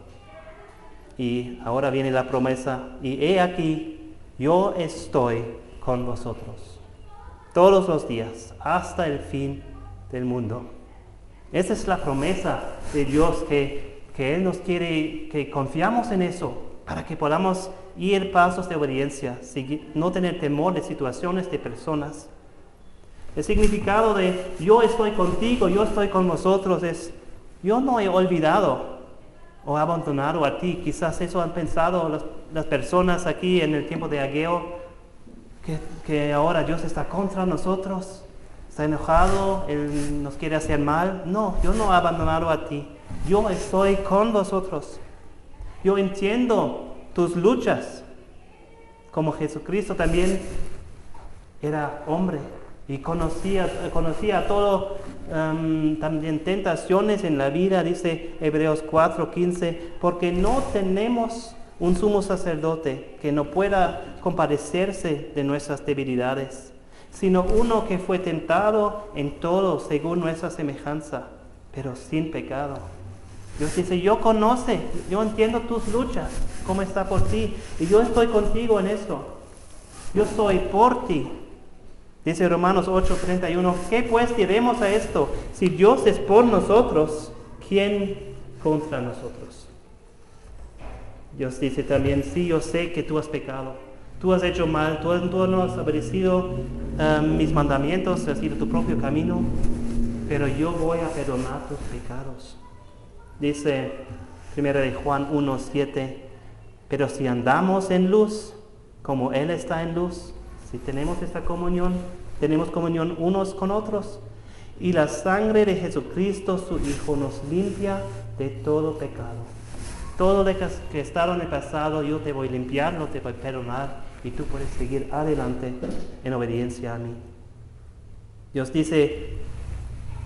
Y ahora viene la promesa, y he aquí, yo estoy con vosotros todos los días, hasta el fin del mundo. Esa es la promesa de Dios, que Él nos quiere que confiamos en eso, para que podamos ir pasos de obediencia, no tener temor de situaciones, de personas. El significado de yo estoy contigo, yo estoy con vosotros es, yo no he olvidado o abandonado a ti. Quizás eso han pensado las personas aquí en el tiempo de Ageo, que ahora Dios está contra nosotros, está enojado, Él nos quiere hacer mal. No, yo no he abandonado a ti, yo estoy con vosotros. Yo entiendo tus luchas. Como Jesucristo también era hombre y conocía todo, también tentaciones en la vida, dice Hebreos 4:15, porque no tenemos un sumo sacerdote que no pueda compadecerse de nuestras debilidades, sino uno que fue tentado en todo según nuestra semejanza, pero sin pecado. Dios dice, yo entiendo tus luchas, cómo está por ti, y yo estoy contigo en eso. Yo soy por ti. Dice Romanos 8:31, ¿qué pues diremos a esto? Si Dios es por nosotros, ¿quién contra nosotros? Dios dice también, sí, yo sé que tú has pecado, tú has hecho mal, tú no has obedecido mis mandamientos, has ido tu propio camino, pero yo voy a perdonar tus pecados. Dice 1 Juan 1:7, pero si andamos en luz, como Él está en luz, si tenemos esta comunión, tenemos comunión unos con otros, y la sangre de Jesucristo, su Hijo, nos limpia de todo pecado. Todo lo que estaba en el pasado, yo te voy a limpiar, no te voy a perdonar, y tú puedes seguir adelante en obediencia a mí. Dios dice,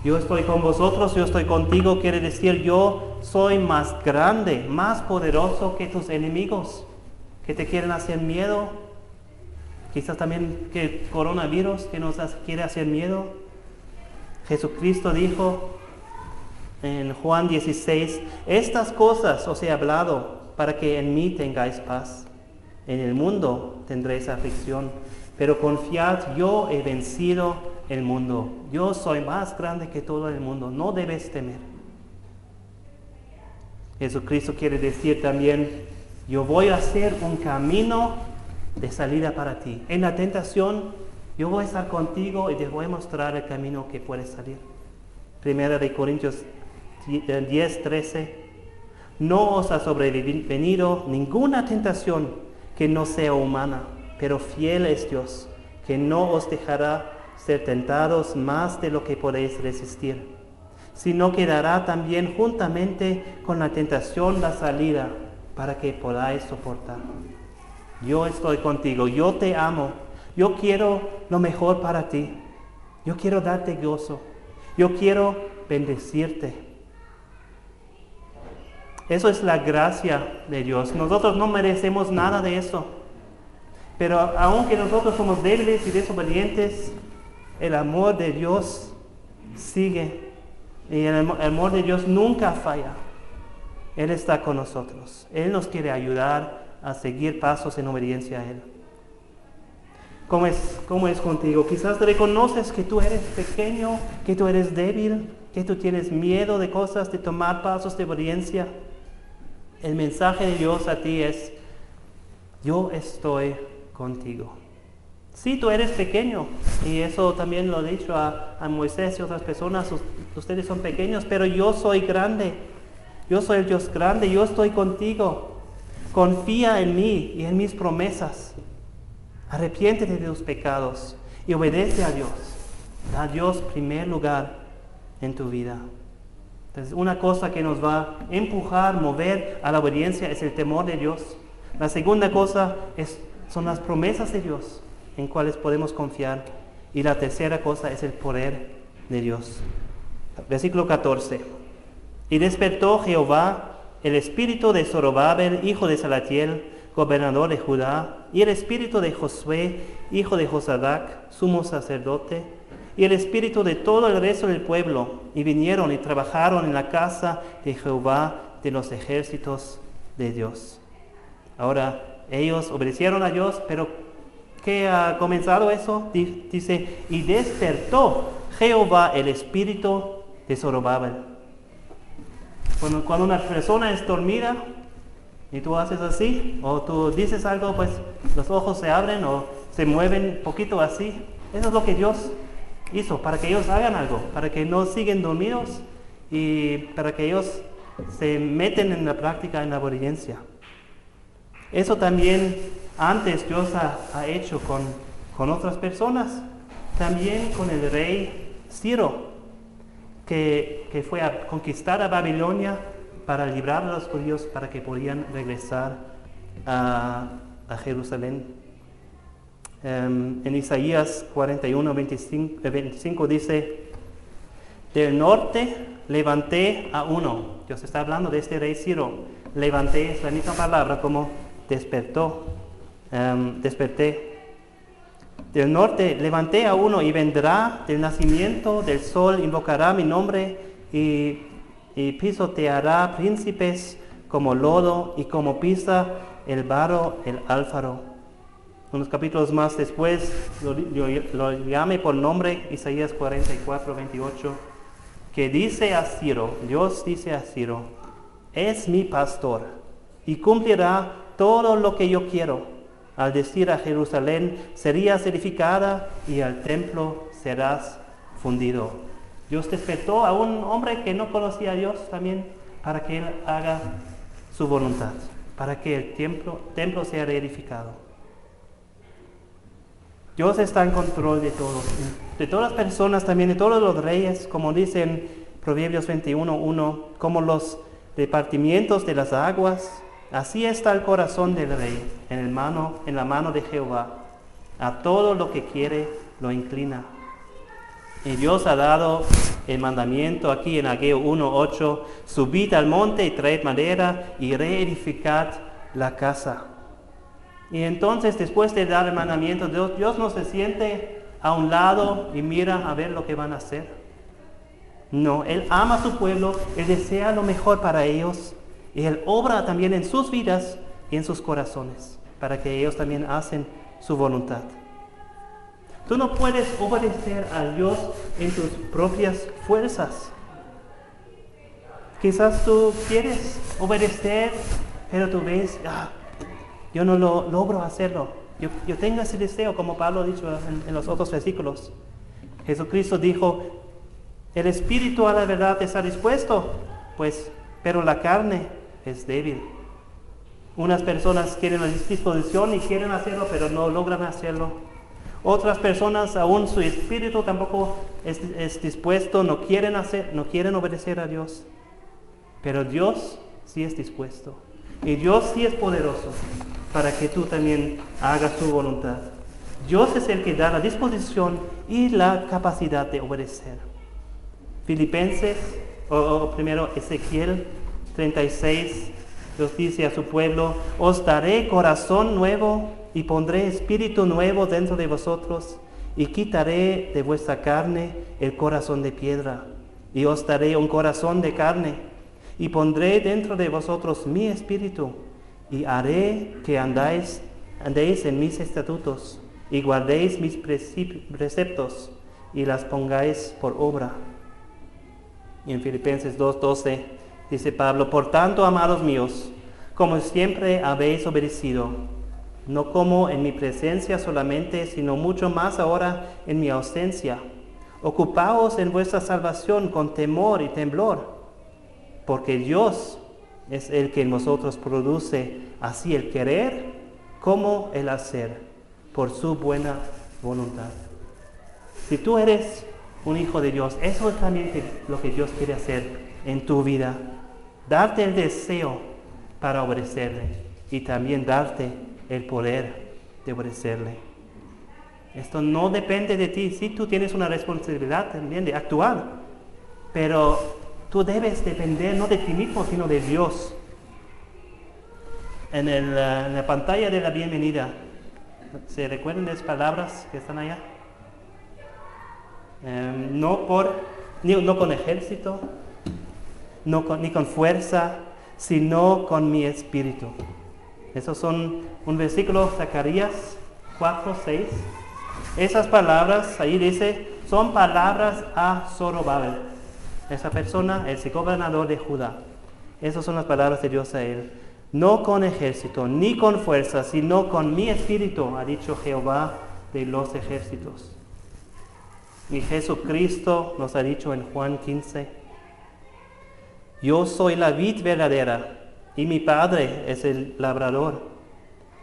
yo estoy con vosotros, yo estoy contigo, quiere decir yo soy más grande, más poderoso que tus enemigos, que te quieren hacer miedo. Quizás también que el coronavirus que nos quiere hacer miedo. Jesucristo dijo en Juan 16, estas cosas os he hablado para que en mí tengáis paz. En el mundo tendréis aflicción, pero confiad, yo he vencido el mundo. Yo soy más grande que todo el mundo, no debes temer. Jesucristo quiere decir también, yo voy a hacer un camino de salida para ti. En la tentación, yo voy a estar contigo y te voy a mostrar el camino que puedes salir. Primera de Corintios 10:13. No os ha sobrevenido ninguna tentación que no sea humana, pero fiel es Dios, que no os dejará ser tentados más de lo que podéis resistir, sino que dará también juntamente con la tentación la salida para que podáis soportar. Yo estoy contigo, yo te amo, yo quiero lo mejor para ti, yo quiero darte gozo, yo quiero bendecirte. Eso es la gracia de Dios. Nosotros no merecemos nada de eso, pero aunque nosotros somos débiles y desobedientes, el amor de Dios sigue. Y el amor de Dios nunca falla. Él está con nosotros. Él nos quiere ayudar a seguir pasos en obediencia a Él. ¿Cómo es contigo? Quizás reconoces que tú eres pequeño, que tú eres débil, que tú tienes miedo de cosas, de tomar pasos de obediencia. El mensaje de Dios a ti es, yo estoy contigo. Sí, tú eres pequeño, y eso también lo he dicho a Moisés y otras personas, ustedes son pequeños, pero yo soy grande, yo soy el Dios grande, yo estoy contigo. Confía en mí y en mis promesas. Arrepiéntete de tus pecados y obedece a Dios. Da a Dios primer lugar en tu vida. Entonces, una cosa que nos va a empujar, mover a la obediencia es el temor de Dios. La segunda cosa son las promesas de Dios en cuales podemos confiar. Y la tercera cosa es el poder de Dios. Versículo 14. Y despertó Jehová el espíritu de Zorobabel, hijo de Salatiel, gobernador de Judá, y el espíritu de Josué, hijo de Josadac, sumo sacerdote, y el espíritu de todo el resto del pueblo, y vinieron y trabajaron en la casa de Jehová de los ejércitos de Dios. Ahora, ellos obedecieron a Dios, pero ¿qué ha comenzado eso? Dice, y despertó Jehová el espíritu de Zorobabel. Cuando una persona es dormida y tú haces así, o tú dices algo, pues los ojos se abren o se mueven un poquito así. Eso es lo que Dios hizo, para que ellos hagan algo, para que no sigan dormidos y para que ellos se meten en la práctica, en la obediencia. Eso también antes Dios ha hecho con otras personas, también con el rey Ciro, que fue a conquistar a Babilonia para librar a los judíos para que podían regresar a Jerusalén. En Isaías 41, 25 dice, del norte levanté a uno. Dios está hablando de este rey Ciro. Levanté es la misma palabra como despertó. Desperté. Del norte levanté a uno y vendrá del nacimiento del sol, invocará mi nombre y pisoteará príncipes como lodo y como pisa el barro el álfaro. Unos capítulos más después lo llame por nombre, Isaías 44, 28, que dice a Ciro, Dios dice a Ciro, es mi pastor y cumplirá todo lo que yo quiero. Al decir a Jerusalén, serías edificada y al templo serás fundido. Dios despertó a un hombre que no conocía a Dios también para que él haga su voluntad, para que el templo sea reedificado. Dios está en control de todos, de todas las personas también, de todos los reyes, como dice en Proverbios 21:1, como los repartimientos de las aguas. Así está el corazón del rey en la mano de Jehová. A todo lo que quiere lo inclina. Y Dios ha dado el mandamiento aquí en Ageo 1:8, subid al monte y traed madera y reedificad la casa. Y entonces después de dar el mandamiento, Dios no se siente a un lado y mira a ver lo que van a hacer. No, Él ama a su pueblo, Él desea lo mejor para ellos. Y Él obra también en sus vidas y en sus corazones, para que ellos también hacen su voluntad. Tú no puedes obedecer a Dios en tus propias fuerzas. Quizás tú quieres obedecer, pero tú ves, yo no lo logro hacerlo. Yo tengo ese deseo, como Pablo ha dicho en los otros versículos. Jesucristo dijo, el espíritu a la verdad está dispuesto, pero la carne es débil. Unas personas quieren la disposición y quieren hacerlo, pero no logran hacerlo. Otras personas, aún su espíritu tampoco es dispuesto, no quieren obedecer a Dios. Pero Dios sí es dispuesto. Y Dios sí es poderoso para que tú también hagas su voluntad. Dios es el que da la disposición y la capacidad de obedecer. Filipenses, primero Ezequiel 36, Dios dice a su pueblo, os daré corazón nuevo y pondré espíritu nuevo dentro de vosotros y quitaré de vuestra carne el corazón de piedra y os daré un corazón de carne y pondré dentro de vosotros mi espíritu y haré que andéis en mis estatutos y guardéis mis preceptos y las pongáis por obra. Y en Filipenses 2:12 dice Pablo, por tanto, amados míos, como siempre habéis obedecido, no como en mi presencia solamente, sino mucho más ahora en mi ausencia, ocupaos en vuestra salvación con temor y temblor, porque Dios es el que en vosotros produce así el querer como el hacer, por su buena voluntad. Si tú eres un hijo de Dios, eso es también lo que Dios quiere hacer en tu vida. Darte el deseo para obedecerle y también darte el poder de obedecerle. Esto no depende de ti. Sí, tú tienes una responsabilidad también de actuar, pero tú debes depender no de ti mismo, sino de Dios. En la pantalla de la bienvenida, ¿se recuerdan de las palabras que están allá? No con ejército, ni con fuerza, sino con mi espíritu. Esos son un versículo, Zacarías 4:6. Esas palabras, ahí dice, son palabras a Zorobabel. Esa persona es el gobernador de Judá. Esas son las palabras de Dios a él. No con ejército, ni con fuerza, sino con mi espíritu, ha dicho Jehová de los ejércitos. Y Jesucristo nos ha dicho en Juan 15, yo soy la vid verdadera y mi Padre es el labrador.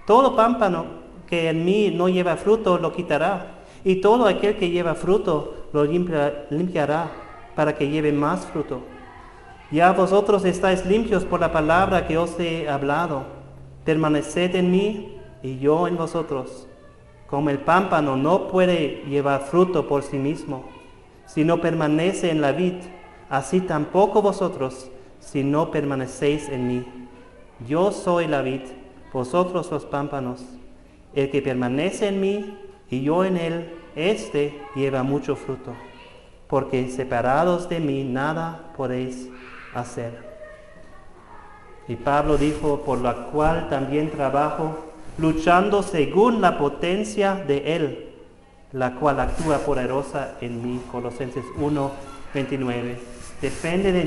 Todo pámpano que en mí no lleva fruto lo quitará, y todo aquel que lleva fruto lo limpiará para que lleve más fruto. Ya vosotros estáis limpios por la palabra que os he hablado. Permaneced en mí y yo en vosotros. Como el pámpano no puede llevar fruto por sí mismo, si no permanece en la vid, así tampoco vosotros, si no permanecéis en mí. Yo soy la vid, vosotros los pámpanos. El que permanece en mí y yo en él, éste lleva mucho fruto, porque separados de mí nada podéis hacer. Y Pablo dijo, por la cual también trabajo, luchando según la potencia de Él, la cual actúa poderosa en mí. Colosenses 1:29. Depende de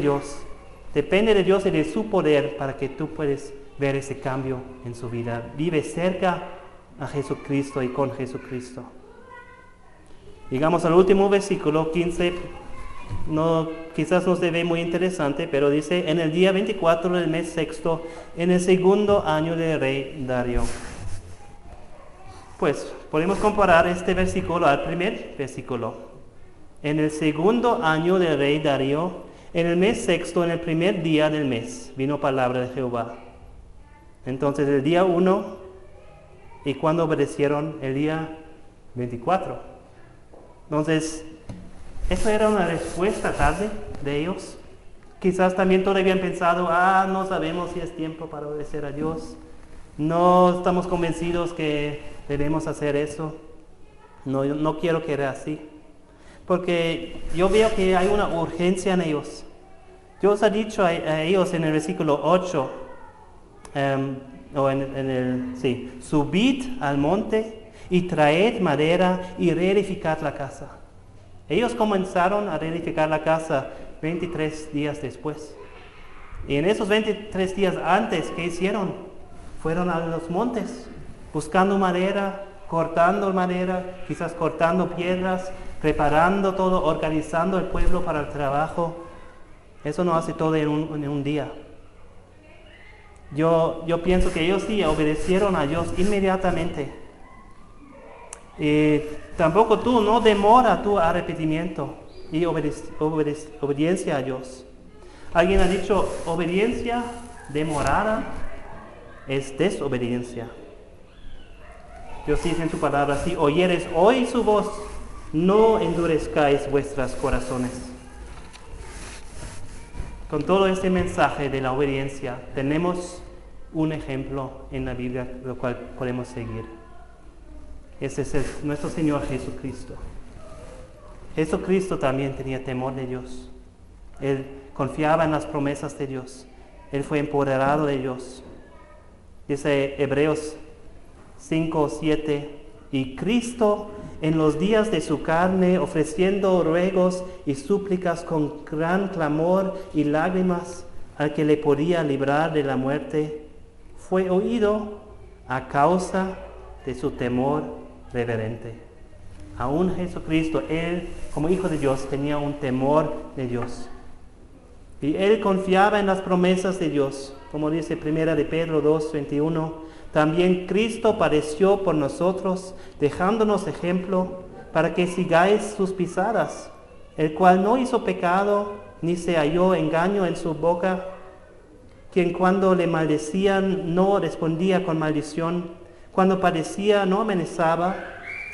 Dios y de su poder para que tú puedas ver ese cambio en su vida. Vive cerca a Jesucristo y con Jesucristo. Llegamos al último versículo, 15. Quizás no se ve muy interesante, pero dice, en el día 24 del mes sexto, en el segundo año del rey Darío. Pues podemos comparar este versículo al primer versículo. En el segundo año del rey Darío, en el mes sexto, en el primer día del mes, vino palabra de Jehová. Entonces el día 1, y cuando obedecieron, el día 24. Entonces, ¿esto era una respuesta tarde de ellos? Quizás también todavía han pensado, no sabemos si es tiempo para obedecer a Dios. No estamos convencidos que debemos hacer eso. No quiero que sea así. Porque yo veo que hay una urgencia en ellos. Dios ha dicho a ellos en el versículo 8, subid al monte y traed madera y reedificad la casa. Ellos comenzaron a reedificar la casa 23 días después. Y en esos 23 días antes, ¿qué hicieron? Fueron a los montes, buscando madera, cortando madera, quizás cortando piedras, preparando todo, organizando el pueblo para el trabajo. Eso no hace todo en un día. Yo pienso que ellos sí obedecieron a Dios inmediatamente. Tampoco tú, no demora tu arrepentimiento y obediencia a Dios. Alguien ha dicho, obediencia demorada es desobediencia. Dios dice en su palabra, si oyeres hoy su voz, no endurezcáis vuestros corazones. Con todo este mensaje de la obediencia, tenemos un ejemplo en la Biblia, lo cual podemos seguir. Ese es nuestro Señor Jesucristo. Jesucristo también tenía temor de Dios. Él confiaba en las promesas de Dios. Él fue empoderado de Dios. Dice Hebreos 5:7, y Cristo en los días de su carne, ofreciendo ruegos y súplicas con gran clamor y lágrimas al que le podía librar de la muerte, fue oído a causa de su temor reverente. Aún Jesucristo, Él como Hijo de Dios, tenía un temor de Dios. Y Él confiaba en las promesas de Dios. Como dice 1 de Pedro 2:21, también Cristo padeció por nosotros, dejándonos ejemplo para que sigáis sus pisadas, el cual no hizo pecado, ni se halló engaño en su boca, quien cuando le maldecían no respondía con maldición, cuando padecía no amenazaba,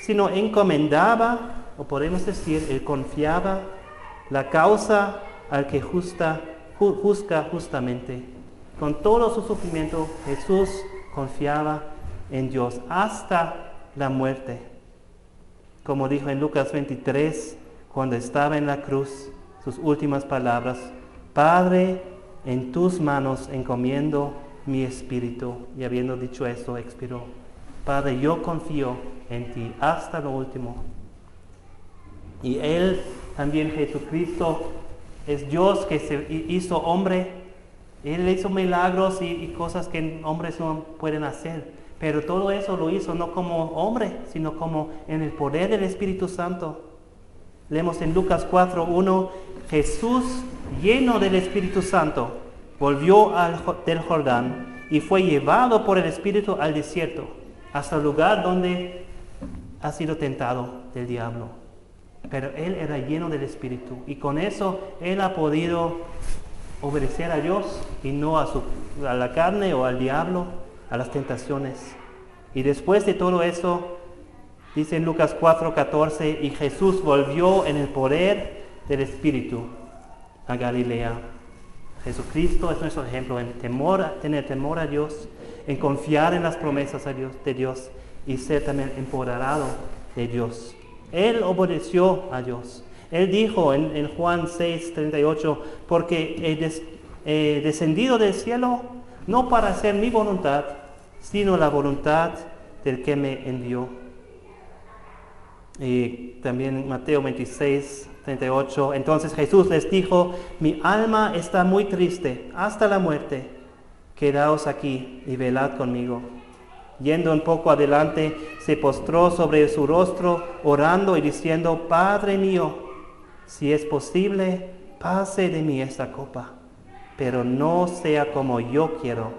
sino encomendaba, o podemos decir, él confiaba la causa al que juzga justamente. Con todo su sufrimiento, Jesús confiaba en Dios hasta la muerte. Como dijo en Lucas 23, cuando estaba en la cruz, sus últimas palabras, Padre, en tus manos encomiendo mi espíritu. Y habiendo dicho esto, expiró. Padre, yo confío en ti hasta lo último. Y Él, también Jesucristo, es Dios que se hizo hombre. Él hizo milagros y cosas que hombres no pueden hacer. Pero todo eso lo hizo no como hombre, sino como en el poder del Espíritu Santo. Leemos en Lucas 4:1, Jesús, lleno del Espíritu Santo, volvió del Jordán y fue llevado por el Espíritu al desierto, hasta el lugar donde ha sido tentado del diablo. Pero Él era lleno del Espíritu y con eso Él ha podido obedecer a Dios y no a la carne o al diablo, a las tentaciones. Y después de todo eso, dice en Lucas 4:14, y Jesús volvió en el poder del Espíritu a Galilea. Jesucristo es nuestro ejemplo en tener temor a Dios, en confiar en las promesas de Dios y ser también empoderado de Dios. Él obedeció a Dios. Él dijo en Juan 6:38, porque he descendido del cielo no para hacer mi voluntad, sino la voluntad del que me envió. Y también Mateo 26:38, entonces Jesús les dijo, mi alma está muy triste hasta la muerte, quedaos aquí y velad conmigo. Yendo un poco adelante, se postró sobre su rostro, orando y diciendo, Padre mío, si es posible, pase de mí esta copa, pero no sea como yo quiero,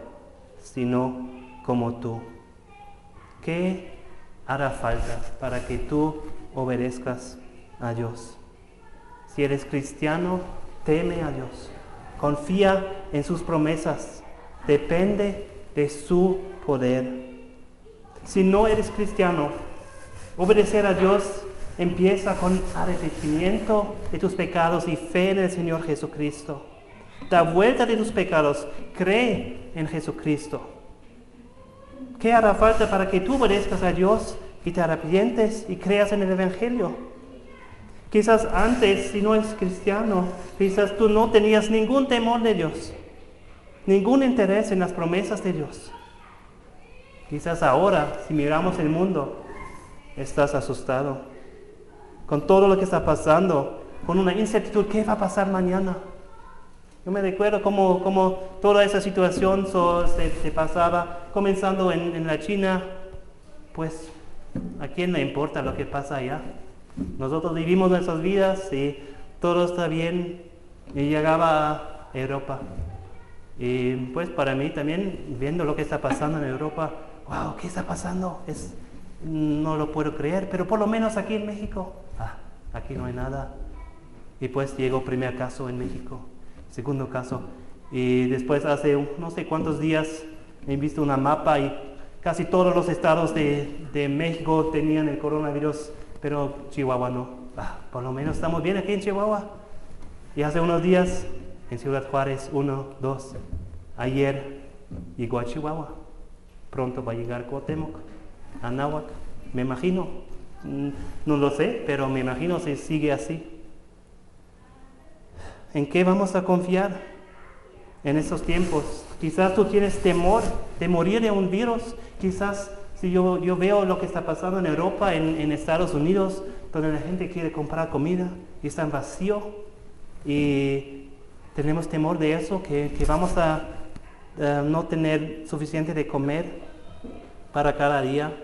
sino como tú. ¿Qué hará falta para que tú obedezcas a Dios? Si eres cristiano, teme a Dios, confía en sus promesas, depende de su poder. Si no eres cristiano, obedecer a Dios empieza con arrepentimiento de tus pecados y fe en el Señor Jesucristo. Da vuelta de tus pecados, cree en Jesucristo. ¿Qué hará falta para que tú obedezcas a Dios y te arrepientes y creas en el Evangelio? Quizás antes, si no eres cristiano, quizás tú no tenías ningún temor de Dios, ningún interés en las promesas de Dios. Quizás ahora, si miramos el mundo, estás asustado con todo lo que está pasando, con una incertidumbre, ¿qué va a pasar mañana? Yo me recuerdo cómo toda esa situación se pasaba, comenzando en la China. Pues, ¿a quién le importa lo que pasa allá? Nosotros vivimos nuestras vidas y todo está bien. Y llegaba a Europa. Y pues para mí también, viendo lo que está pasando en Europa, wow, ¿qué está pasando? No lo puedo creer, pero por lo menos aquí en México, aquí no hay nada. Y pues llegó el primer caso en México, segundo caso. Y después hace no sé cuántos días he visto una mapa y casi todos los estados de México tenían el coronavirus, pero Chihuahua no. Por lo menos estamos bien aquí en Chihuahua. Y hace unos días en Ciudad Juárez, 1, 2, ayer llegó a Chihuahua. Pronto va a llegar a Cuauhtémoc, Anáhuac, me imagino. No lo sé, pero me imagino si sigue así. ¿En qué vamos a confiar en estos tiempos? Quizás tú tienes temor de morir de un virus. Quizás si yo veo lo que está pasando en Europa, en Estados Unidos, donde la gente quiere comprar comida y están vacíos. Y tenemos temor de eso, que vamos a no tener suficiente de comer para cada día.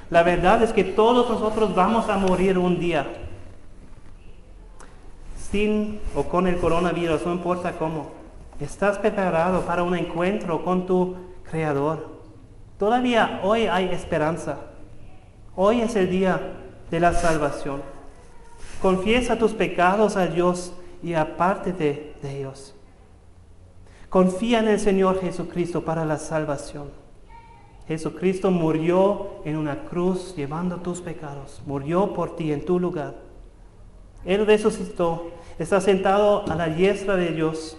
La verdad es que todos nosotros vamos a morir un día, sin o con el coronavirus, no importa cómo. ¿Estás preparado para un encuentro con tu Creador? Todavía hoy hay esperanza. Hoy es el día de la salvación. Confiesa tus pecados a Dios y apártate de ellos. Confía en el Señor Jesucristo para la salvación. Jesucristo murió en una cruz llevando tus pecados. Murió por ti en tu lugar. Él resucitó. Está sentado a la diestra de Dios.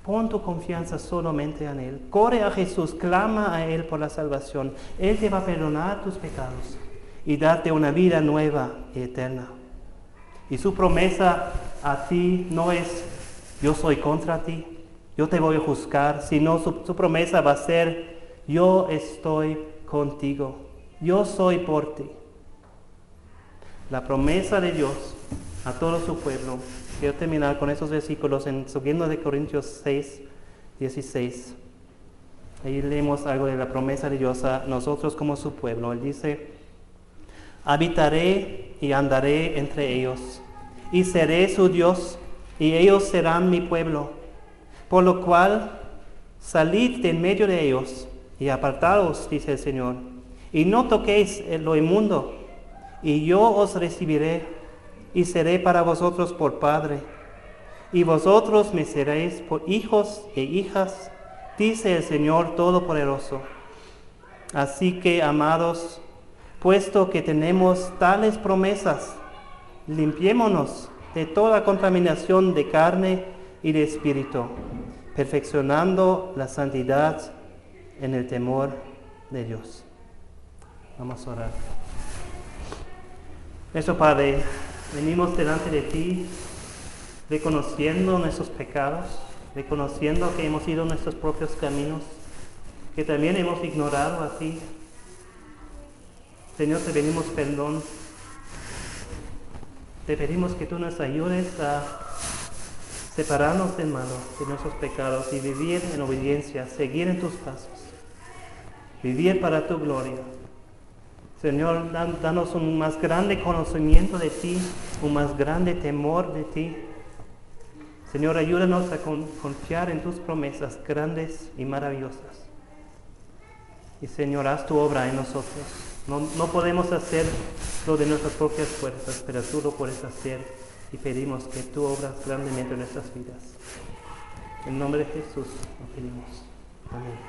Pon tu confianza solamente en Él. Corre a Jesús, clama a Él por la salvación. Él te va a perdonar tus pecados y darte una vida nueva y eterna. Y su promesa a ti no es, yo soy contra ti, yo te voy a juzgar, sino su promesa va a ser, yo estoy contigo, yo soy por ti. La promesa de Dios a todo su pueblo. Quiero terminar con esos versículos en 2 de Corintios 6, 16. Ahí leemos algo de la promesa de Dios a nosotros como su pueblo. Él dice, habitaré y andaré entre ellos, y seré su Dios, y ellos serán mi pueblo. Por lo cual, salid de en medio de ellos, y apartaos, dice el Señor, y no toquéis lo inmundo, y yo os recibiré, y seré para vosotros por Padre, y vosotros me seréis por hijos e hijas, dice el Señor Todopoderoso. Así que, amados, puesto que tenemos tales promesas, limpiémonos de toda contaminación de carne y de espíritu, perfeccionando la santidad en el temor de Dios. Vamos a orar. Nuestro Padre, venimos delante de ti, reconociendo nuestros pecados, reconociendo que hemos ido nuestros propios caminos, que también hemos ignorado a ti. Señor, te pedimos perdón. Te pedimos que tú nos ayudes a separarnos del malo, de nuestros pecados y vivir en obediencia, seguir en tus pasos, vivir para tu gloria. Señor, danos un más grande conocimiento de ti, un más grande temor de ti. Señor, ayúdanos a confiar en tus promesas grandes y maravillosas. Y Señor, haz tu obra en nosotros. No podemos hacer lo de nuestras propias fuerzas, pero tú lo puedes hacer y pedimos que tú obras grandemente en nuestras vidas. En nombre de Jesús lo pedimos. Amén.